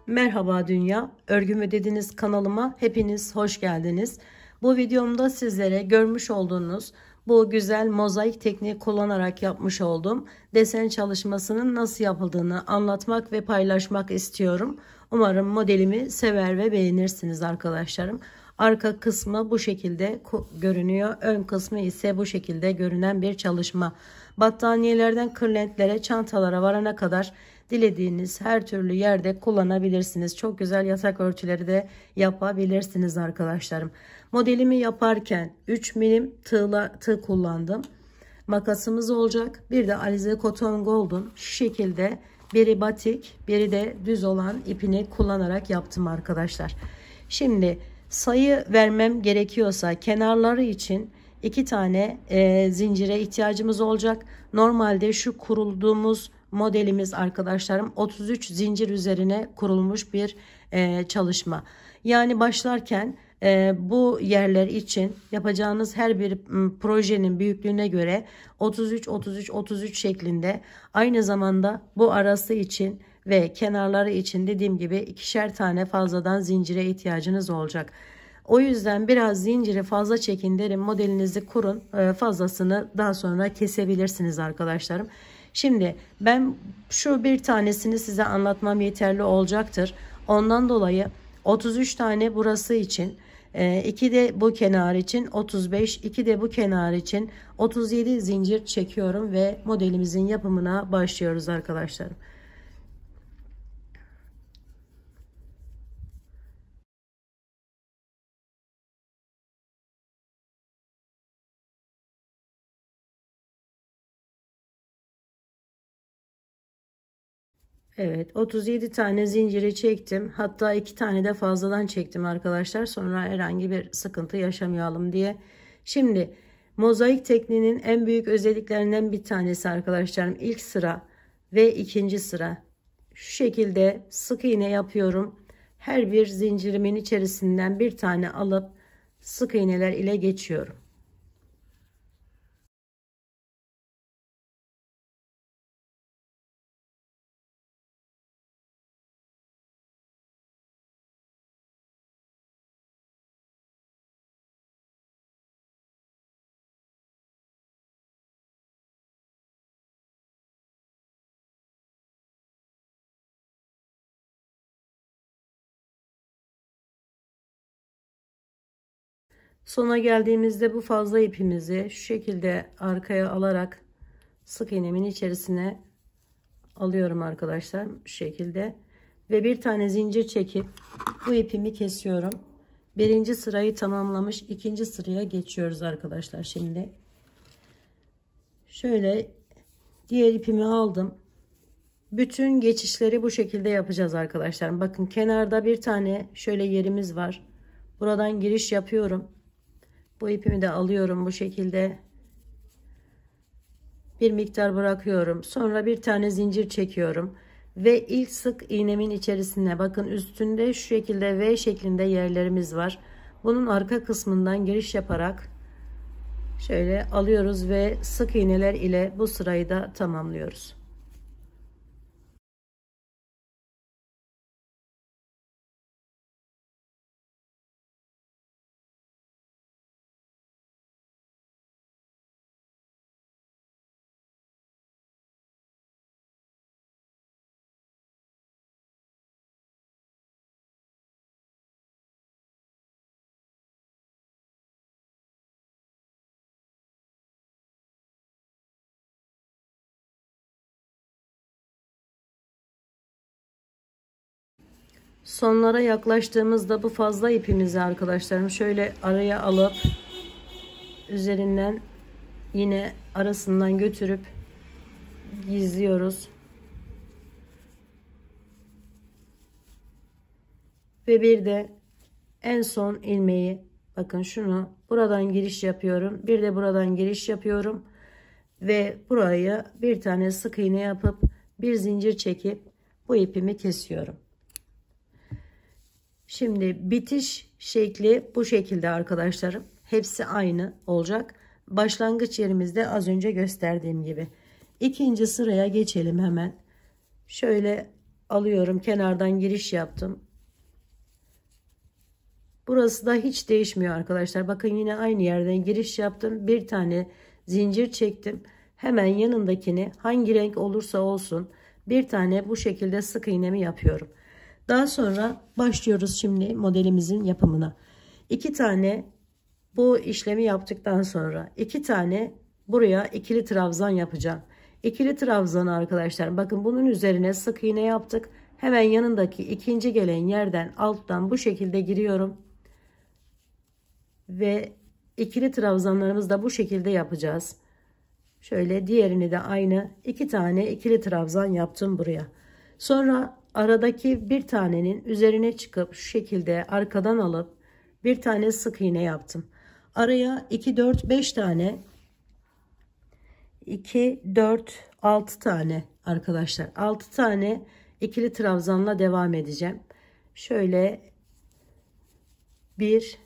Merhaba dünya, Örgümü Dediniz kanalıma hepiniz hoş geldiniz. Bu videomda sizlere görmüş olduğunuz bu güzel mozaik tekniği kullanarak yapmış olduğum desen çalışmasının nasıl yapıldığını anlatmak ve paylaşmak istiyorum. Umarım modelimi sever ve beğenirsiniz arkadaşlarım. Arka kısmı bu şekilde görünüyor. Ön kısmı ise bu şekilde görünen bir çalışma. Battaniyelerden kırlentlere, çantalara varana kadar dilediğiniz her türlü yerde kullanabilirsiniz. Çok güzel yatak örtüleri de yapabilirsiniz arkadaşlarım. Modelimi yaparken 3 milim tığ kullandım. Makasımız olacak. Bir de Alize Cotton Gold'un şu şekilde biri batik, biri de düz olan ipini kullanarak yaptım arkadaşlar. Şimdi sayı vermem gerekiyorsa kenarları için 2 tane zincire ihtiyacımız olacak. Normalde şu kurulduğumuz modelimiz arkadaşlarım 33 zincir üzerine kurulmuş bir çalışma. Yani başlarken bu yerler için yapacağınız her bir projenin büyüklüğüne göre 33 şeklinde, aynı zamanda bu arası için ve kenarları için dediğim gibi ikişer tane fazladan zincire ihtiyacınız olacak. O yüzden biraz zinciri fazla çekin derim, modelinizi kurun, fazlasını daha sonra kesebilirsiniz arkadaşlarım. Şimdi ben şu bir tanesini size anlatmam yeterli olacaktır. Ondan dolayı 33 tane burası için, 2 de bu kenar için 35, 2 de bu kenar için 37 zincir çekiyorum ve modelimizin yapımına başlıyoruz arkadaşlarım. Evet, 37 tane zinciri çektim. Hatta 2 tane de fazladan çektim arkadaşlar. Sonra herhangi bir sıkıntı yaşamayalım diye. Şimdi mozaik tekniğinin en büyük özelliklerinden bir tanesi arkadaşlarım, ilk sıra ve ikinci sıra. Şu şekilde sık iğne yapıyorum. Her bir zincirimin içerisinden bir tane alıp sık iğneler ile geçiyorum. Sona geldiğimizde bu fazla ipimizi şu şekilde arkaya alarak sık iğnemin içerisine alıyorum arkadaşlar, şu şekilde ve bir tane zincir çekip bu ipimi kesiyorum. Birinci sırayı tamamlamış, ikinci sıraya geçiyoruz arkadaşlar. Şimdi şöyle diğer ipimi aldım. Bütün geçişleri bu şekilde yapacağız arkadaşlar. Bakın kenarda bir tane şöyle yerimiz var. Buradan giriş yapıyorum. Bu ipimi de alıyorum bu şekilde. Bir miktar bırakıyorum. Sonra bir tane zincir çekiyorum. Ve ilk sık iğnemin içerisine, bakın üstünde şu şekilde V şeklinde yerlerimiz var. Bunun arka kısmından giriş yaparak şöyle alıyoruz ve sık iğneler ile bu sırayı da tamamlıyoruz. Sonlara yaklaştığımızda bu fazla ipimizi arkadaşlarım şöyle araya alıp üzerinden yine arasından götürüp gizliyoruz. Ve bir de en son ilmeği, bakın şunu buradan giriş yapıyorum. Bir de buradan giriş yapıyorum. Ve buraya bir tane sık iğne yapıp bir zincir çekip bu ipimi kesiyorum. Şimdi bitiş şekli bu şekilde arkadaşlarım. Hepsi aynı olacak. Başlangıç yerimizde az önce gösterdiğim gibi. İkinci sıraya geçelim hemen. Şöyle alıyorum, kenardan giriş yaptım. Burası da hiç değişmiyor arkadaşlar. Bakın yine aynı yerden giriş yaptım. Bir tane zincir çektim. Hemen yanındakini hangi renk olursa olsun bir tane bu şekilde sık iğnemi yapıyorum. Daha sonra başlıyoruz şimdi modelimizin yapımına. 2 tane bu işlemi yaptıktan sonra 2 tane buraya ikili trabzan yapacağım. İkili trabzanı arkadaşlar bakın bunun üzerine sık iğne yaptık. Hemen yanındaki ikinci gelen yerden alttan bu şekilde giriyorum. Ve ikili trabzanlarımızı da bu şekilde yapacağız. Şöyle diğerini de aynı 2 tane ikili trabzan yaptım buraya. Sonra aradaki bir tanenin üzerine çıkıp şu şekilde arkadan alıp bir tane sık iğne yaptım. Araya 2 4 5 tane 2 4 6 tane arkadaşlar 6 tane ikili trabzanla devam edeceğim. Şöyle 1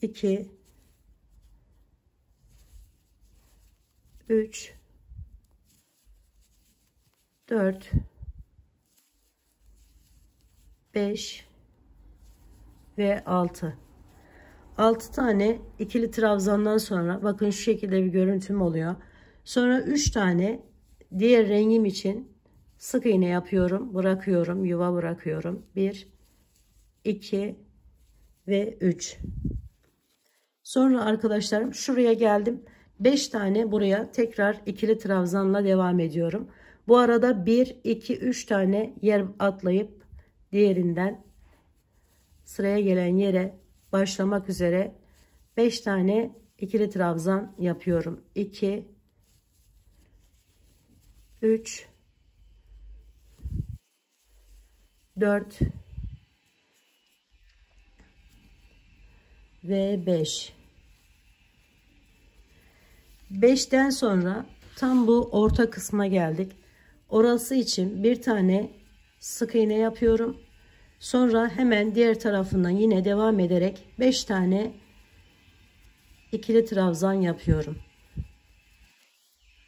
2 3 4 5 ve 6 tane ikili trabzandan sonra bakın şu şekilde bir görüntüm oluyor. Sonra 3 tane diğer rengim için sık iğne yapıyorum, bırakıyorum, yuva bırakıyorum. 1 2 ve 3. Sonra arkadaşlarım şuraya geldim. 5 tane buraya tekrar ikili trabzanla devam ediyorum. Bu arada 1 2 3 tane yer atlayıp diğerinden sıraya gelen yere başlamak üzere 5 tane ikili trabzan yapıyorum. 2 3 4 ve 5. 5'ten sonra tam bu orta kısma geldik. Orası için bir tane sık iğne yapıyorum. Sonra hemen diğer tarafından yine devam ederek 5 tane ikili trabzan yapıyorum.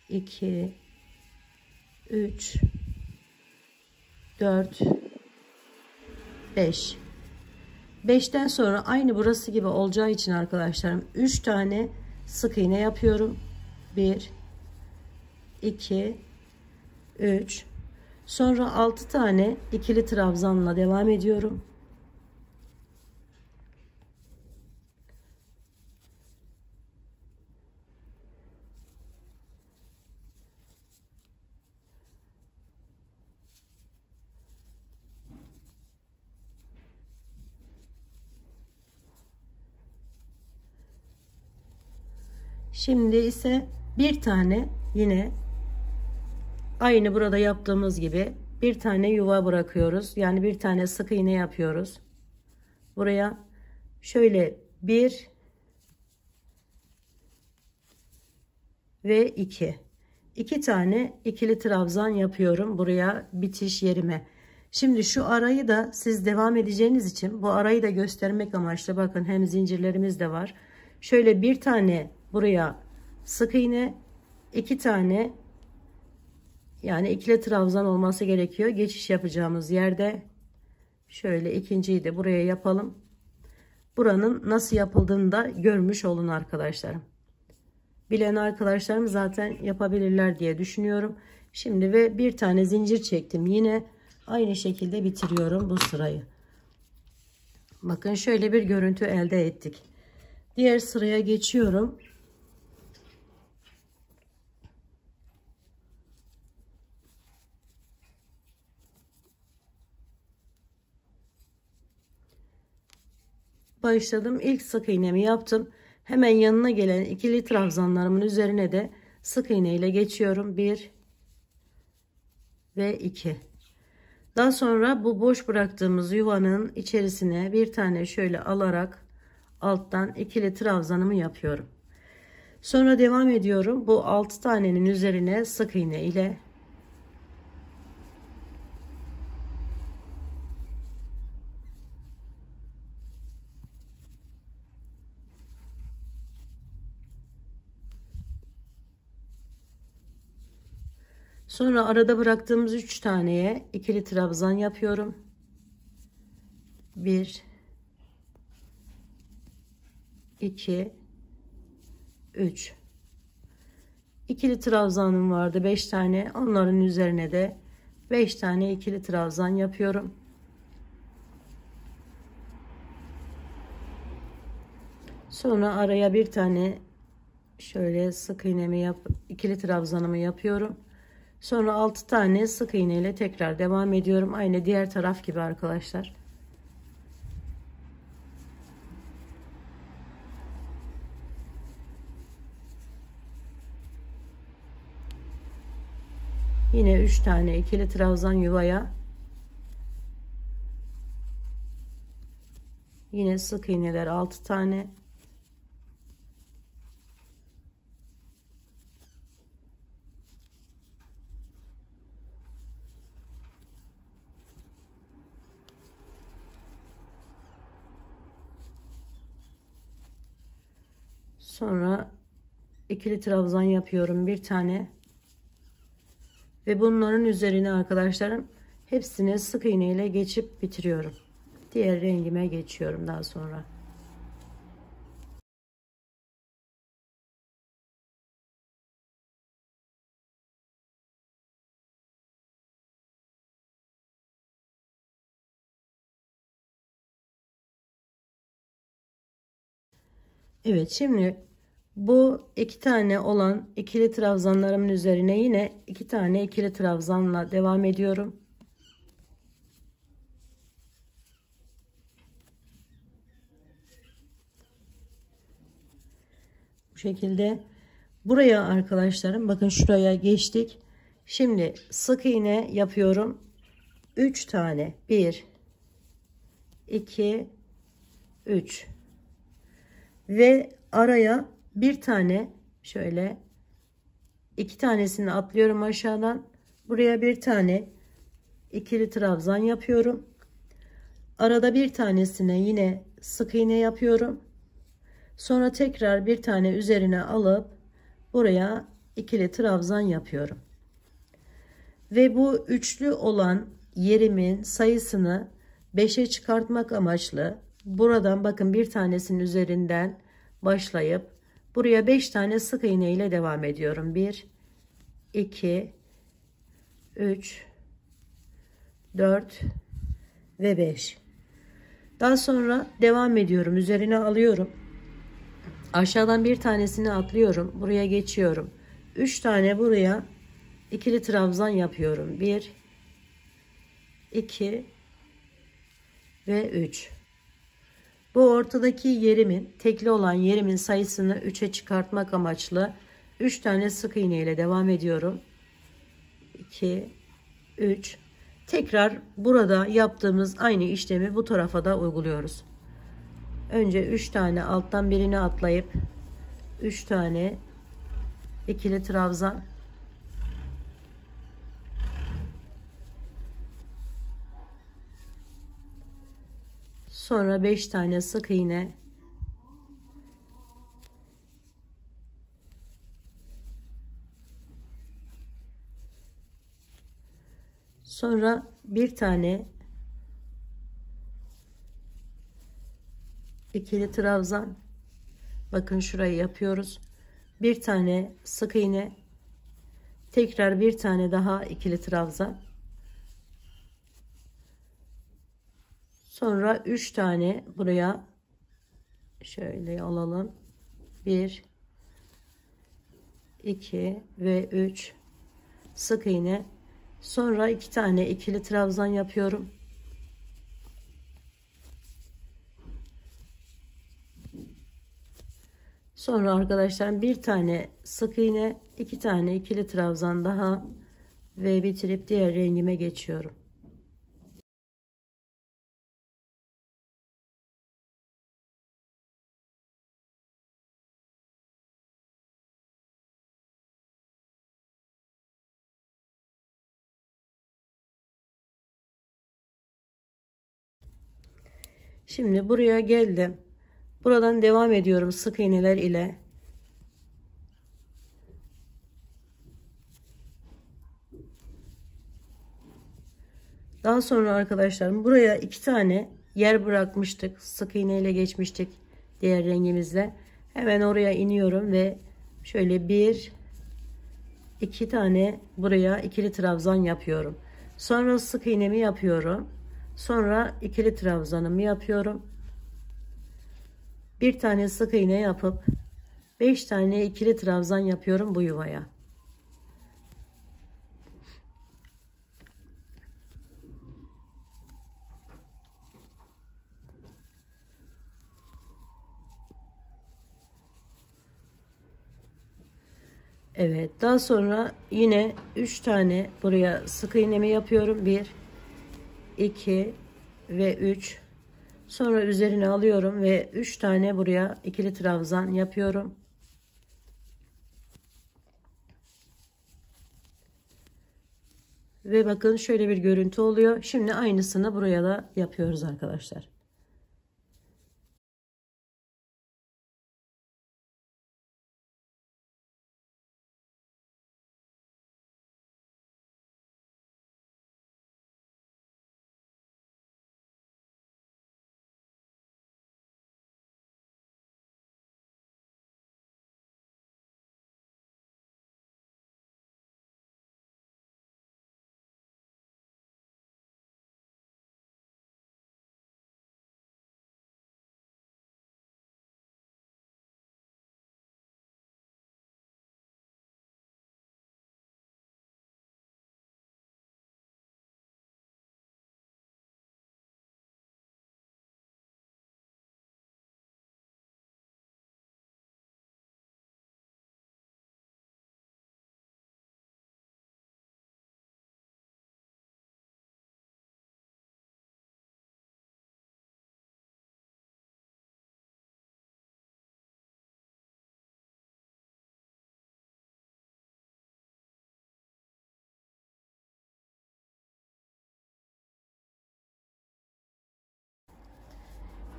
2 3 4 5. 5'ten sonra aynı burası gibi olacağı için arkadaşlarım 3 tane sık iğne yapıyorum. 1 2 3. Sonra 6 tane ikili trabzanla devam ediyorum. Şimdi ise bir tane yine aynı burada yaptığımız gibi bir tane yuva bırakıyoruz. Yani bir tane sık iğne yapıyoruz. Buraya şöyle 1 ve 2 tane ikili trabzan yapıyorum buraya bitiş yerime. Şimdi şu arayı da siz devam edeceğiniz için bu arayı da göstermek amaçlı bakın hem zincirlerimiz de var. Şöyle bir tane buraya sık iğne, 2 tane yani ikili trabzan olması gerekiyor. Geçiş yapacağımız yerde şöyle ikinciyi de buraya yapalım. Buranın nasıl yapıldığını da görmüş olun arkadaşlarım. Bilen arkadaşlarım zaten yapabilirler diye düşünüyorum. Şimdi ve bir tane zincir çektim. Yine aynı şekilde bitiriyorum bu sırayı. Bakın şöyle bir görüntü elde ettik. Diğer sıraya geçiyorum. Başladım. İlk sık iğnemi yaptım. Hemen yanına gelen ikili trabzanlarımın üzerine de sık iğne ile geçiyorum. 1 ve 2. Daha sonra bu boş bıraktığımız yuvanın içerisine bir tane şöyle alarak alttan ikili trabzanımı yapıyorum. Sonra devam ediyorum. Bu 6 tanenin üzerine sık iğne ile Sonra arada bıraktığımız 3 taneye ikili trabzan yapıyorum. 1 2 3 ikili trabzanım vardı 5 tane. Onların üzerine de 5 tane ikili trabzan yapıyorum. Sonra araya bir tane şöyle sık iğnemi ikili trabzanımı yapıyorum. Sonra 6 tane sık iğne ile tekrar devam ediyorum. Aynı diğer taraf gibi arkadaşlar. Yine 3 tane ikili trabzan yuvaya. Yine sık iğneler 6 tane. Sonra ikili trabzan yapıyorum bir tane. Ve bunların üzerine arkadaşlarım hepsini sık iğne ile geçip bitiriyorum. Diğer rengime geçiyorum daha sonra. Evet, şimdi bu 2 tane olan ikili trabzanlarımın üzerine yine 2 tane ikili trabzanla devam ediyorum. Bu şekilde buraya arkadaşlarım bakın şuraya geçtik. Şimdi sık iğne yapıyorum. 3 tane 1 2 3 ve araya bir tane şöyle 2 tanesini atlıyorum aşağıdan. Buraya bir tane ikili trabzan yapıyorum. Arada bir tanesine yine sık iğne yapıyorum. Sonra tekrar bir tane üzerine alıp buraya ikili trabzan yapıyorum. Ve bu üçlü olan yerimin sayısını 5'e çıkartmak amaçlı buradan bakın bir tanesinin üzerinden başlayıp buraya 5 tane sık iğne ile devam ediyorum. 1 2 3 4 ve 5. Daha sonra devam ediyorum. Üzerine alıyorum. Aşağıdan bir tanesini atlıyorum. Buraya geçiyorum. 3 tane buraya ikili trabzan yapıyorum. 1 2 ve 3. Bu ortadaki yerimin, tekli olan yerimin sayısını 3'e çıkartmak amaçlı 3 tane sık iğne ile devam ediyorum. 2 3. Tekrar burada yaptığımız aynı işlemi bu tarafa da uyguluyoruz. Önce 3 tane alttan birini atlayıp 3 tane ikili trabzan, sonra 5 tane sık iğne, sonra bir tane ikili trabzan, bakın şurayı yapıyoruz, bir tane sık iğne, tekrar bir tane daha ikili trabzan, sonra 3 tane buraya şöyle alalım, 1 2 ve 3 sık iğne, sonra 2 tane ikili trabzan yapıyorum. Sonra arkadaşlar bir tane sık iğne, 2 tane ikili trabzan daha ve bitirip diğer rengime geçiyorum. Şimdi buraya geldim. Buradan devam ediyorum sık iğneler ile. Daha sonra arkadaşlarım buraya 2 tane yer bırakmıştık. Sık iğne ile geçmiştik diğer rengimizle. Hemen oraya iniyorum ve şöyle 1 2 tane buraya ikili trabzan yapıyorum. Sonra sık iğnemi yapıyorum. Sonra ikili trabzanımı yapıyorum. Bir tane sık iğne yapıp 5 tane ikili trabzan yapıyorum bu yuvaya. Evet, daha sonra yine 3 tane buraya sık iğnemi yapıyorum. 1 2 ve 3. Sonra üzerine alıyorum ve 3 tane buraya ikili trabzan yapıyorum. Ve bakın şöyle bir görüntü oluyor. Şimdi aynısını buraya da yapıyoruz arkadaşlar.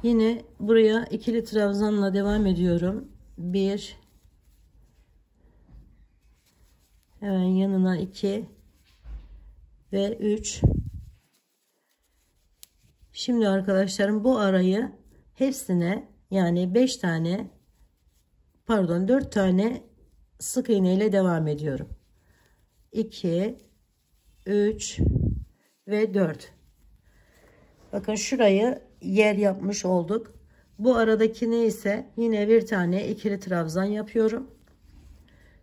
Yine buraya ikili trabzanla devam ediyorum. 1, hemen yanına 2 ve 3. Şimdi arkadaşlarım bu arayı hepsine, yani 5 tane, pardon 4 tane sık iğne ile devam ediyorum. 2 3 ve 4. Bakın şurayı yer yapmış olduk. Bu aradaki neyse yine bir tane ikili trabzan yapıyorum.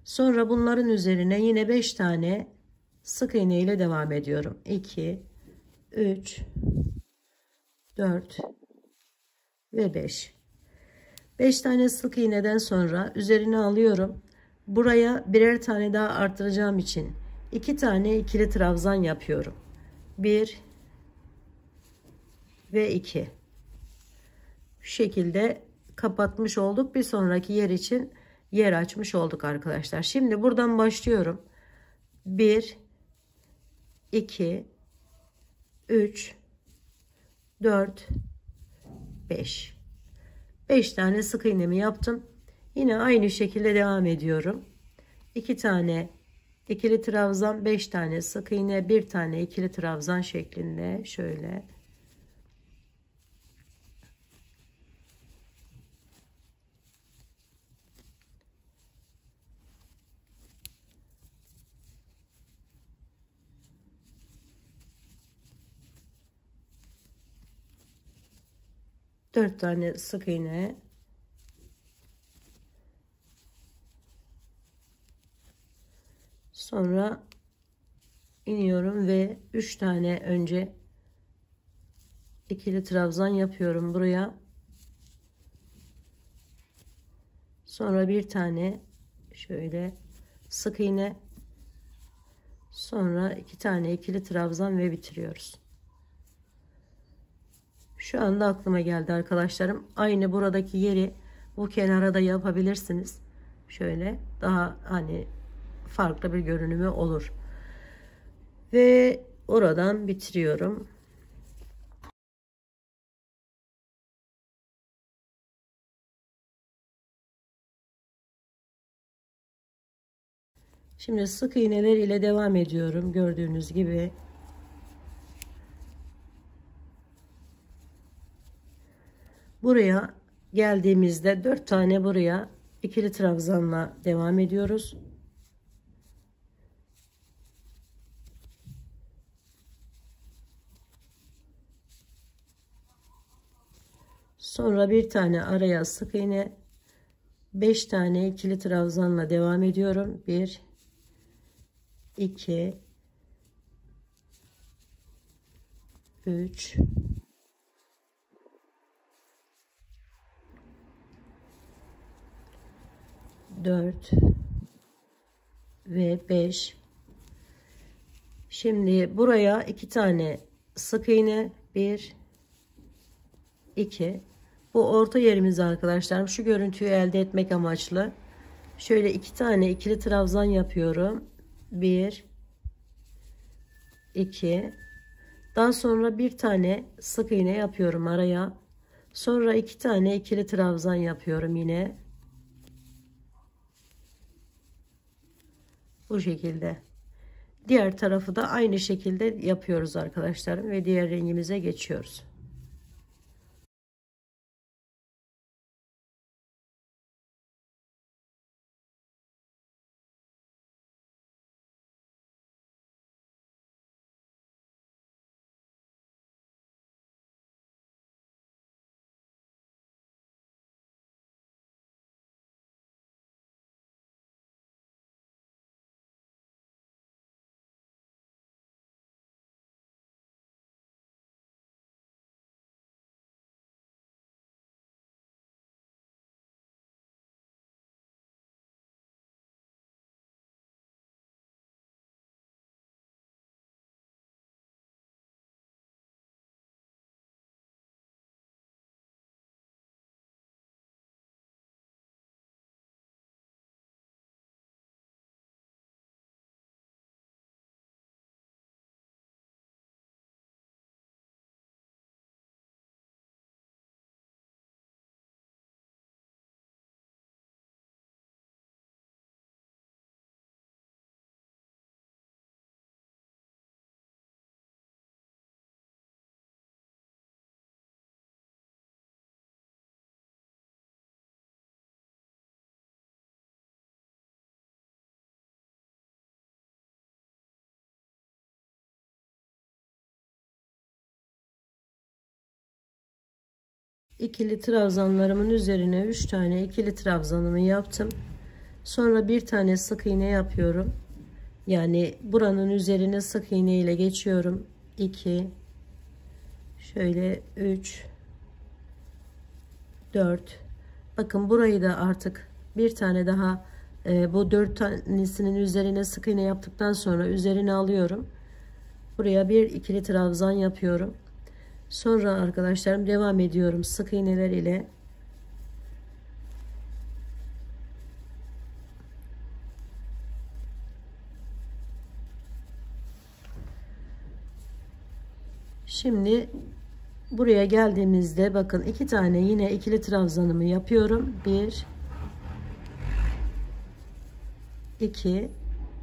Sonra bunların üzerine yine 5 tane sık iğne ile devam ediyorum. 2 3 4 ve 5. 5 tane sık iğneden sonra üzerine alıyorum. Buraya birer tane daha arttıracağım için 2 tane ikili trabzan yapıyorum. 1 ve 2. Şu şekilde kapatmış olduk. Bir sonraki yer için yer açmış olduk arkadaşlar. Şimdi buradan başlıyorum. 1 2 3 4 5. 5 tane sık iğnemi yaptım. Yine aynı şekilde devam ediyorum. 2 tane ikili trabzan, 5 tane sık iğne, 1 tane ikili trabzan şeklinde şöyle. Dört tane sık iğne, sonra iniyorum ve 3 tane önce ikili trabzan yapıyorum buraya. Sonra bir tane şöyle sık iğne, sonra 2 tane ikili trabzan ve bitiriyoruz. Şu anda aklıma geldi arkadaşlarım. Aynı buradaki yeri bu kenara da yapabilirsiniz. Şöyle daha hani farklı bir görünümü olur. Ve oradan bitiriyorum. Şimdi sık iğneler ile devam ediyorum. Gördüğünüz gibi Buraya geldiğimizde 4 tane buraya ikili trabzanla devam ediyoruz. Sonra bir tane araya sık iğne, 5 tane ikili trabzanla devam ediyorum. 1 2 3 4 ve 5. Şimdi buraya 2 tane sık iğne, 1 2. Bu orta yerimiz arkadaşlarım. Şu görüntüyü elde etmek amaçlı şöyle 2 tane ikili trabzan yapıyorum. 1 2. Daha sonra bir tane sık iğne yapıyorum araya. Sonra 2 tane ikili trabzan yapıyorum yine. Bu şekilde. Diğer tarafı da aynı şekilde yapıyoruz arkadaşlarım ve diğer rengimize geçiyoruz. İkili trabzanlarımın üzerine 3 tane ikili trabzanımı yaptım. Sonra bir tane sık iğne yapıyorum. Yani buranın üzerine sık iğne ile geçiyorum. 2 şöyle 3 4. Bakın burayı da artık bir tane daha bu 4 tanesinin üzerine sık iğne yaptıktan sonra üzerine alıyorum. Buraya bir ikili trabzan yapıyorum. Sonra arkadaşlarım devam ediyorum sık iğneler ile. Şimdi buraya geldiğimizde bakın 2 tane yine ikili trabzanımı yapıyorum. 1 2.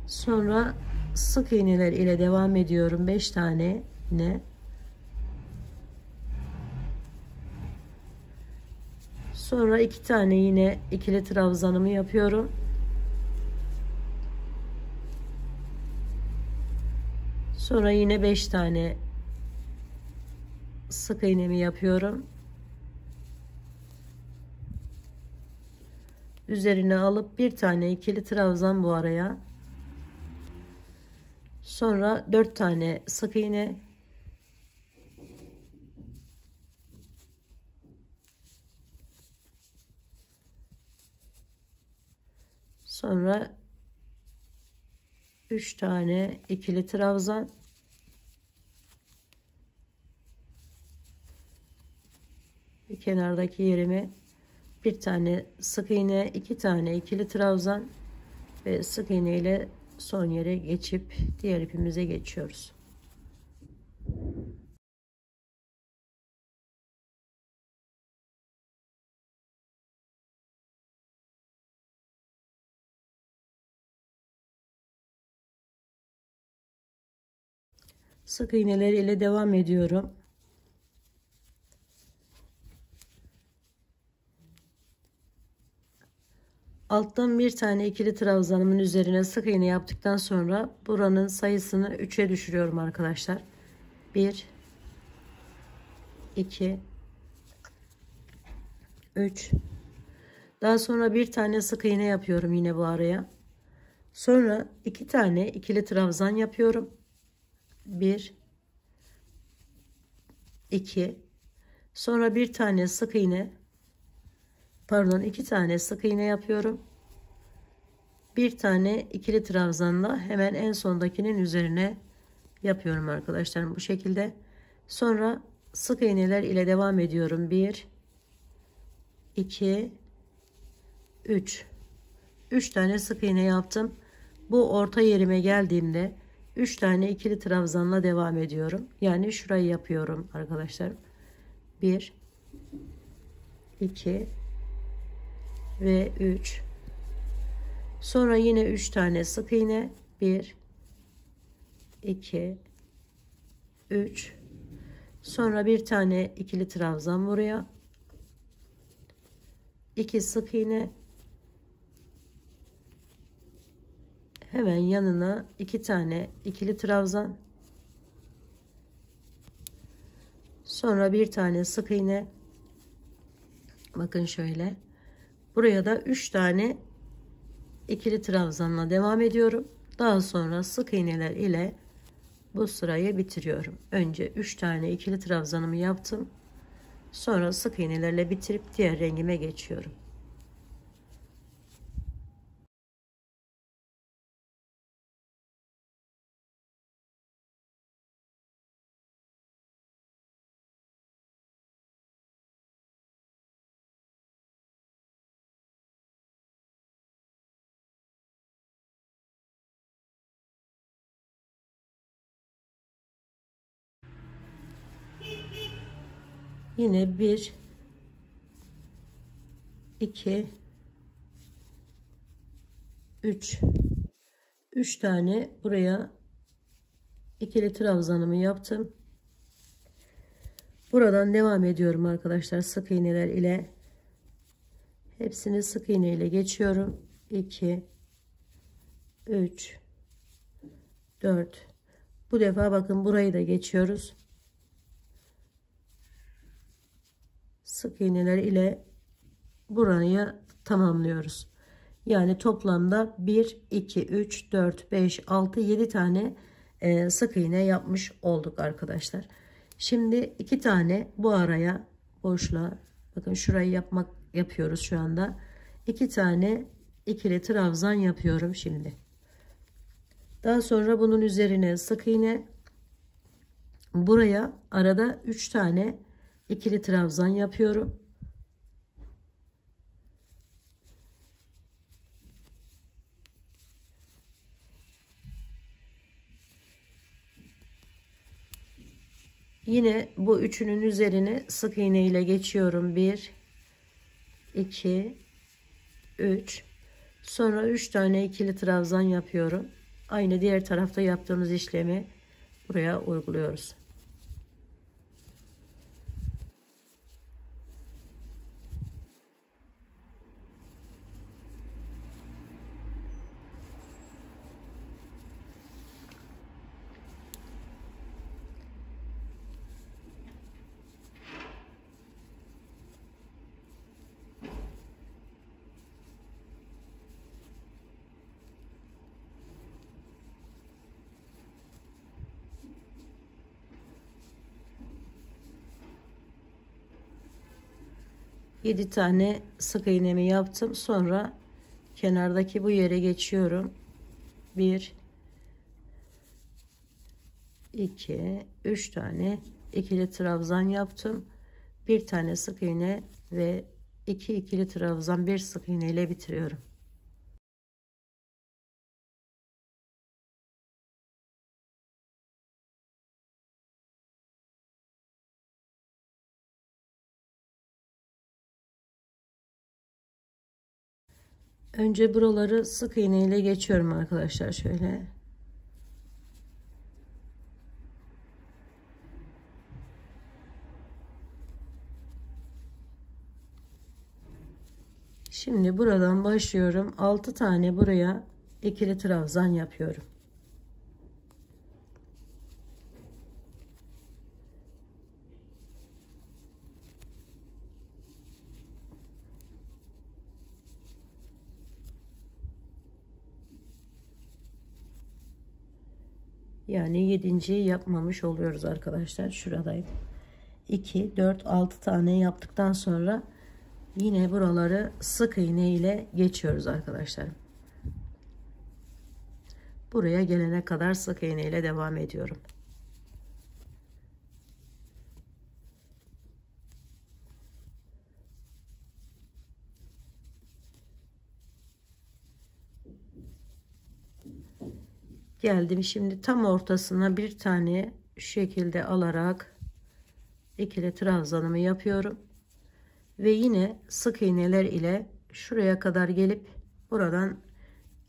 Sonra sık iğneler ile devam ediyorum. 5 tane yine. Sonra 2 tane yine ikili trabzanımı yapıyorum. Sonra yine 5 tane sık iğnemi yapıyorum. Üzerine alıp bir tane ikili trabzan bu araya. Sonra 4 tane sık iğne. Sonra 3 tane ikili trabzan. Bir kenardaki yerime bir tane sık iğne, 2 tane ikili trabzan ve sık iğne ile son yere geçip diğer ipimize geçiyoruz. Sık iğneler ile devam ediyorum. Alttan bir tane ikili trabzanımın üzerine sık iğne yaptıktan sonra buranın sayısını 3'e düşürüyorum arkadaşlar. 1 2 3. Daha sonra bir tane sık iğne yapıyorum yine bu araya. Sonra 2 tane ikili trabzan yapıyorum. 1 2. Sonra bir tane sık iğne, pardon, 2 tane sık iğne yapıyorum. Bir tane ikili trabzanla hemen en sondakinin üzerine yapıyorum arkadaşlar bu şekilde. Sonra sık iğneler ile devam ediyorum. 1 2 3. 3 tane sık iğne yaptım. Bu orta yerime geldiğimde 3 tane ikili trabzanla devam ediyorum. Yani şurayı yapıyorum arkadaşlar. 1 2 ve 3. Sonra yine 3 tane sık iğne. 1 2 3. Sonra bir tane ikili trabzan buraya. 2 sık iğne. Hemen yanına 2 tane ikili trabzan. Sonra bir tane sık iğne. Bakın şöyle. Buraya da 3 tane ikili trabzanla devam ediyorum. Daha sonra sık iğneler ile bu sırayı bitiriyorum. Önce 3 tane ikili trabzanımı yaptım. Sonra sık iğnelerle bitirip diğer rengime geçiyorum. Yine 1 2 3 tane buraya ikili trabzanımı yaptım. Buradan devam ediyorum arkadaşlar sık iğneler ile. Hepsini sık iğne ile geçiyorum. 2 3 4. Bu defa bakın burayı da geçiyoruz. Sık iğneler ile burayı tamamlıyoruz. Yani toplamda 1 2 3 4 5 6 7 tane sık iğne yapmış olduk arkadaşlar. Şimdi 2 tane bu araya boşluğa, bakın şurayı yapıyoruz şu anda. 2 tane ikili trabzan yapıyorum şimdi. Daha sonra bunun üzerine sık iğne, buraya arada 3 tane ikili trabzan yapıyorum. Yine bu üçünün üzerine sık iğne ile geçiyorum. 1 2 3. Sonra 3 tane ikili trabzan yapıyorum. Aynı diğer tarafta yaptığımız işlemi buraya uyguluyoruz. Yedi tane sık iğnemi yaptım. Sonra kenardaki bu yere geçiyorum. 1 2 3 tane ikili trabzan yaptım. Bir tane sık iğne ve 2 ikili trabzan, bir sık iğne ile bitiriyorum. Önce buraları sık iğne ile geçiyorum arkadaşlar şöyle. Şimdi buradan başlıyorum. 6 tane buraya ikili trabzan yapıyorum. Yani 7.'yi yapmamış oluyoruz arkadaşlar. Şuradaydı. 2, 4, 6 tane yaptıktan sonra yine buraları sık iğne ile geçiyoruz arkadaşlar. Buraya gelene kadar sık iğne ile devam ediyorum. Geldim, şimdi tam ortasına bir tane şu şekilde alarak ikili trabzanımı yapıyorum ve yine sık iğneler ile şuraya kadar gelip buradan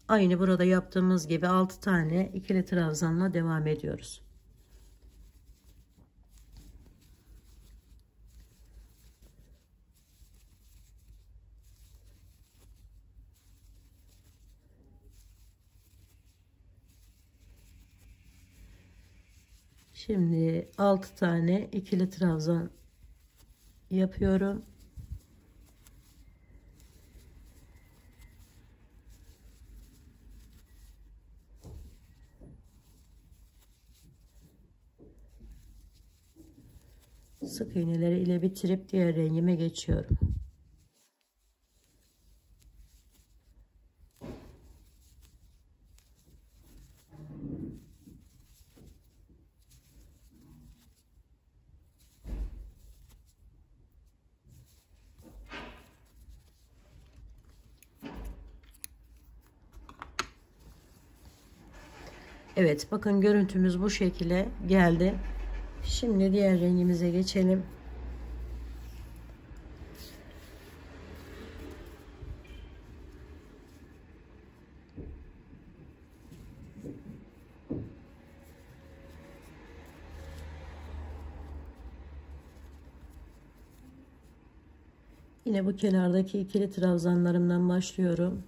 aynı burada yaptığımız gibi 6 tane ikili trabzanla devam ediyoruz. Şimdi 6 tane ikili trabzan yapıyorum. Sık iğneleri ile bitirip diğer rengime geçiyorum. Evet, bakın görüntümüz bu şekilde geldi. Şimdi diğer rengimize geçelim. Yine bu kenardaki ikili trabzanlarımdan başlıyorum.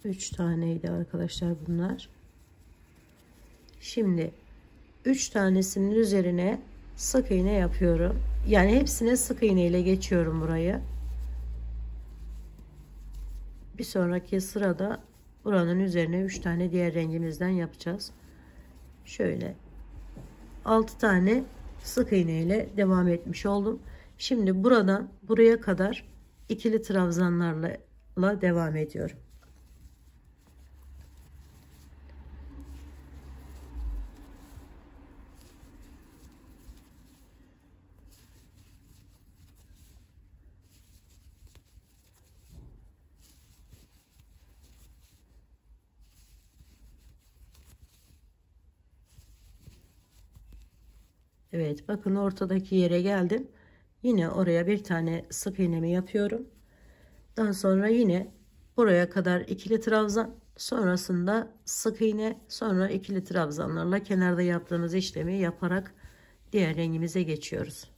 Üç taneydi arkadaşlar bunlar. Şimdi 3 tanesinin üzerine sık iğne yapıyorum. Yani hepsine sık iğne ile geçiyorum burayı. Bir sonraki sırada buranın üzerine 3 tane diğer rengimizden yapacağız. Şöyle 6 tane sık iğne ile devam etmiş oldum. Şimdi buradan buraya kadar ikili trabzanlarla devam ediyorum. Evet, bakın ortadaki yere geldim. Yine oraya bir tane sık iğnemi yapıyorum. Daha sonra yine buraya kadar ikili trabzan, sonrasında sık iğne, sonra ikili trabzanlarla kenarda yaptığımız işlemi yaparak diğer rengimize geçiyoruz.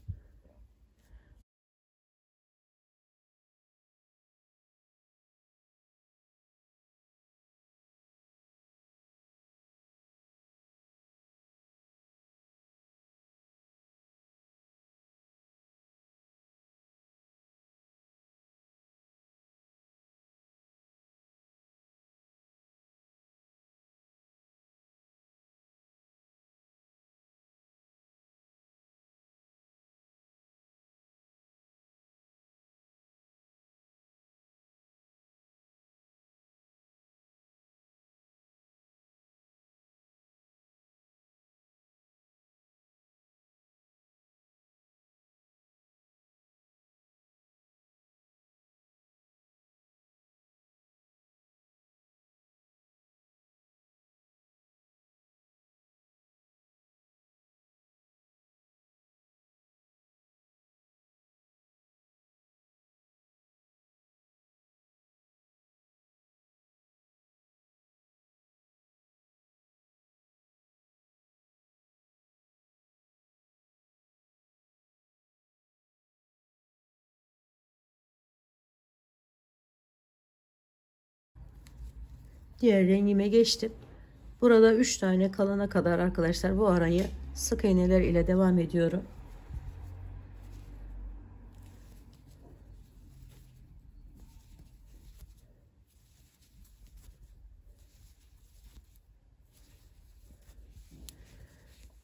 Diğer rengime geçtim. Burada 3 tane kalana kadar arkadaşlar bu arayı sık iğneler ile devam ediyorum.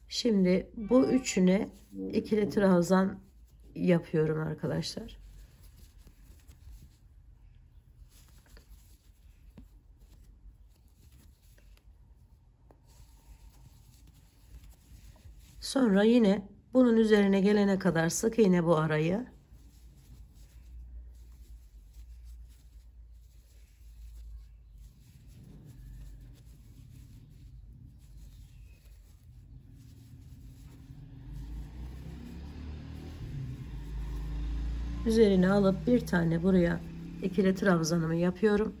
Şimdi bu üçüne ikili trabzan yapıyorum arkadaşlar. Sonra yine bunun üzerine gelene kadar sık iğne bu arayı. Üzerine alıp bir tane buraya ikili trabzanımı yapıyorum.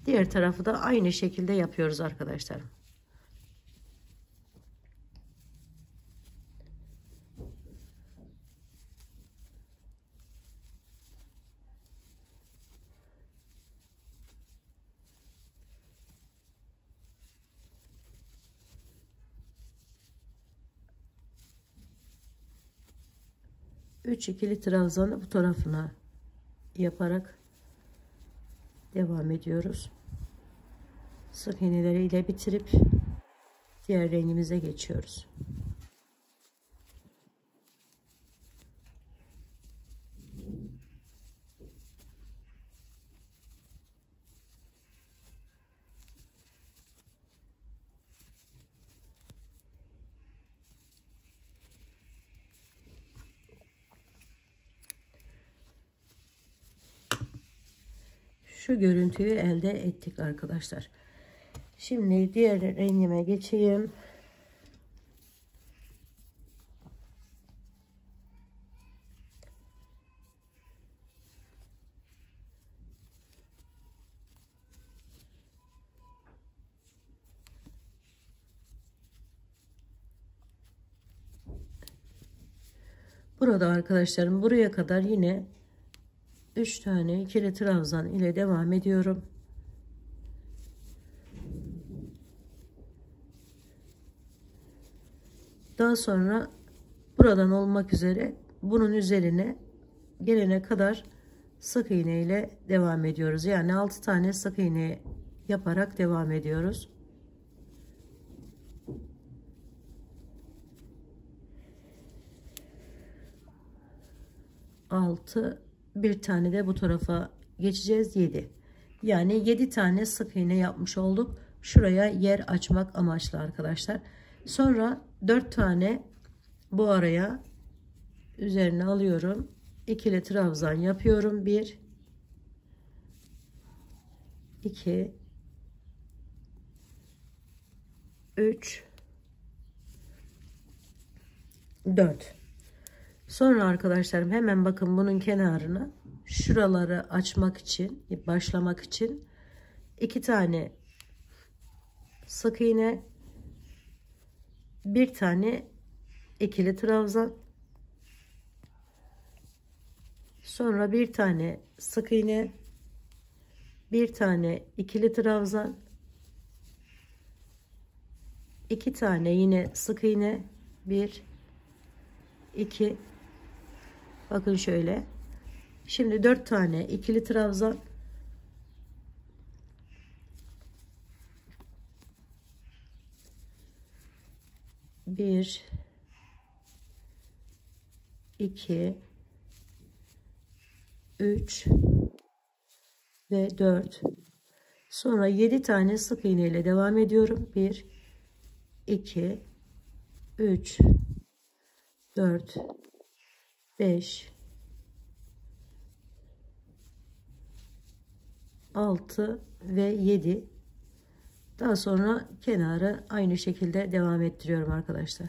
Diğer tarafı da aynı şekilde yapıyoruz arkadaşlar. Üç ikili trabzanı bu tarafına yaparak devam ediyoruz. Sık iğneleriyle bitirip diğer rengimize geçiyoruz. Şu görüntüyü elde ettik arkadaşlar. Şimdi diğer rengime geçeyim. Burada arkadaşlarım buraya kadar yine 3 tane ikili trabzan ile devam ediyorum. Daha sonra buradan olmak üzere bunun üzerine gelene kadar sık iğne ile devam ediyoruz. Yani 6 tane sık iğne yaparak devam ediyoruz. 6, bir tane de bu tarafa geçeceğiz. 7, yani 7 tane sık iğne yapmış olduk. Şuraya yer açmak amaçlı arkadaşlar. Sonra 4 tane bu araya üzerine alıyorum. İkili trabzan yapıyorum. 1 2 3 4. Sonra arkadaşlarım hemen bakın bunun kenarına, şuraları açmak için, başlamak için 2 tane sık iğne, bir tane ikili trabzan, sonra bir tane sık iğne, bir tane ikili trabzan, 2 tane yine sık iğne, 1 2, bakın şöyle. Şimdi 4 tane ikili trabzan, bir, iki, üç ve 4. Sonra 7 tane sık iğne ile devam ediyorum. 1 2 3 4 5 6 ve 7. Daha sonra kenarı aynı şekilde devam ettiriyorum arkadaşlar.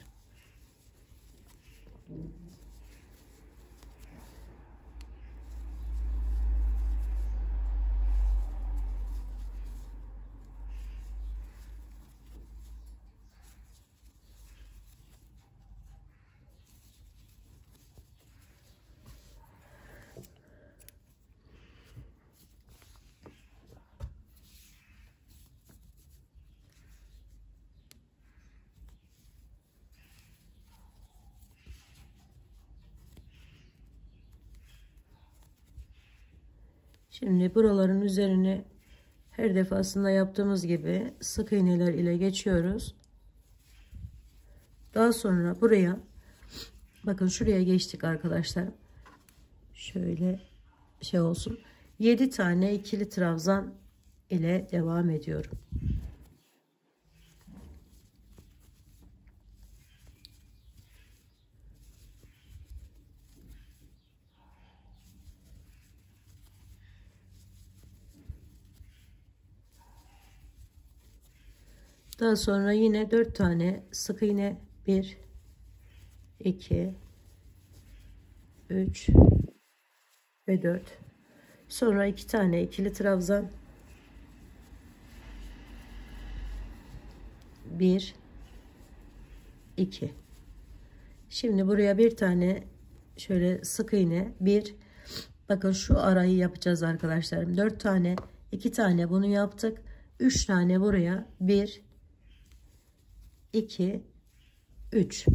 Şimdi buraların üzerine her defasında yaptığımız gibi sık iğneler ile geçiyoruz. Daha sonra buraya, bakın şuraya geçtik arkadaşlar. Şöyle şey olsun. 7 tane ikili trabzan ile devam ediyorum. Daha sonra yine 4 tane sık iğne, 1 2 3 ve 4. Sonra 2 tane ikili trabzan, 1 2. Şimdi buraya bir tane şöyle sık iğne, 1, bakın şu arayı yapacağız arkadaşlarım. 4 tane, 2 tane bunu yaptık, 3 tane buraya, 1 2 3.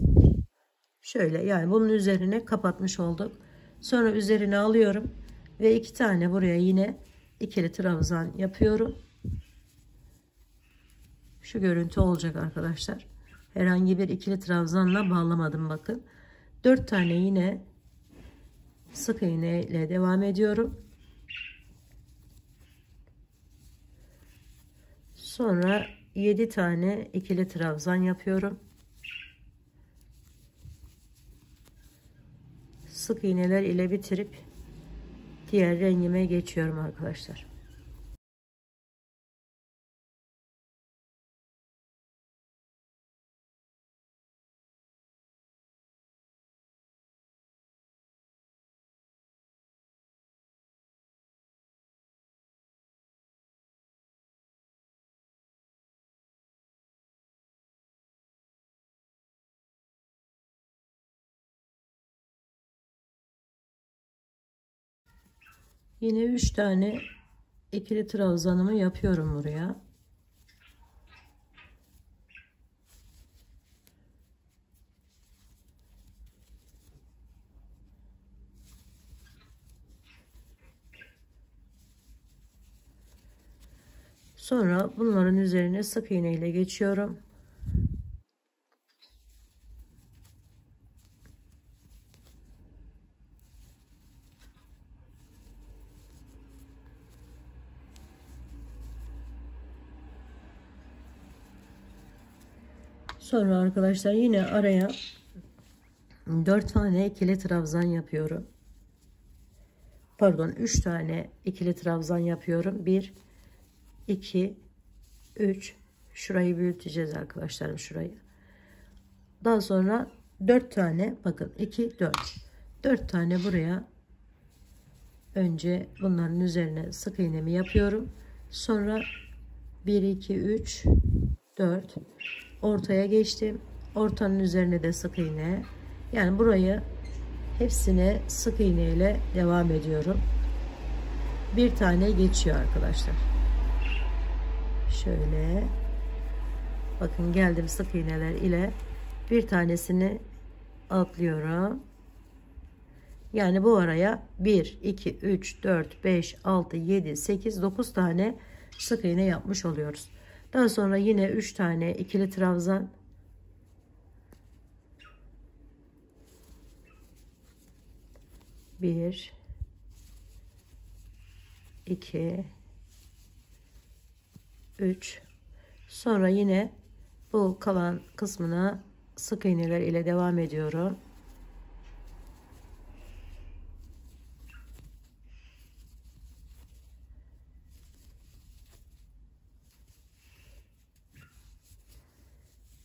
Şöyle, yani bunun üzerine kapatmış olduk. Sonra üzerine alıyorum ve 2 tane buraya yine ikili trabzan yapıyorum. Şu görüntü olacak arkadaşlar. Herhangi bir ikili trabzanla bağlamadım, bakın. 4 tane yine sık iğne ile devam ediyorum. Sonra 7 tane ikili trabzan yapıyorum. Sık iğneler ile bitirip diğer rengime geçiyorum arkadaşlar. Yine 3 tane ikili trabzanımı yapıyorum buraya. Sonra bunların üzerine sık iğne ile geçiyorum. Sonra arkadaşlar yine araya 4 tane ikili trabzan yapıyorum. Pardon, 3 tane ikili trabzan yapıyorum. 1 2 3. Şurayı büyüteceğiz arkadaşlarım, şurayı. Daha sonra 4 tane, bakın 2 4. 4 tane buraya önce bunların üzerine sık iğnemi yapıyorum. Sonra 1 2 3 4, ortaya geçtim. Ortanın üzerine de sık iğne. Yani burayı hepsine sık iğne ile devam ediyorum. Bir tane geçiyor arkadaşlar. Şöyle bakın, geldim sık iğneler ile bir tanesini atlıyorum. Yani bu araya 1 2 3 4 5 6 7 8 9 tane sık iğne yapmış oluyoruz. Daha sonra yine 3 tane ikili trabzan, 1 2 3. Sonra yine bu kalan kısmına sık iğneler ile devam ediyorum.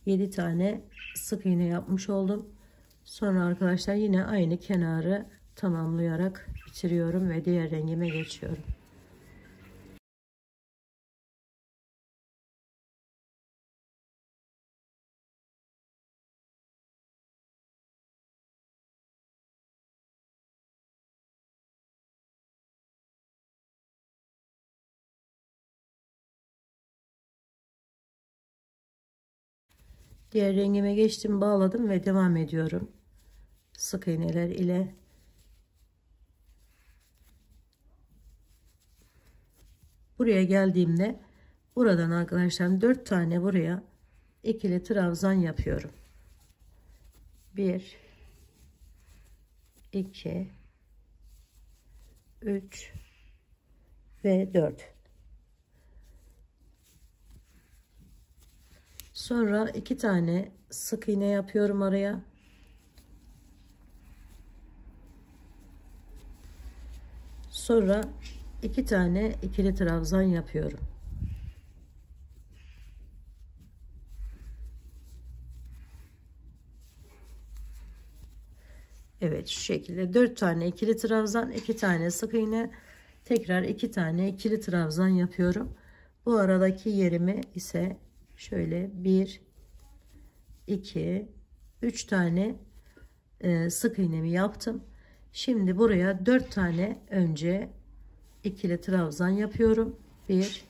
Yedi tane sık iğne yapmış oldum. Sonra arkadaşlar yine aynı kenarı tamamlayarak bitiriyorum ve diğer rengime geçiyorum. Diğer rengime geçtim, bağladım ve devam ediyorum. Sık iğneler ile Buraya geldiğimde buradan arkadaşlar 4 tane buraya ikili trabzan yapıyorum. 1 2 3 ve 4. Sonra 2 tane sık iğne yapıyorum araya. Sonra 2 tane ikili trabzan yapıyorum. Evet, şu şekilde 4 tane ikili trabzan, 2 tane sık iğne, tekrar 2 tane ikili trabzan yapıyorum. Bu aradaki yerimi ise şöyle 1 2 3 tane sık iğnemi yaptım. Şimdi buraya 4 tane önce ikili trabzan yapıyorum. 1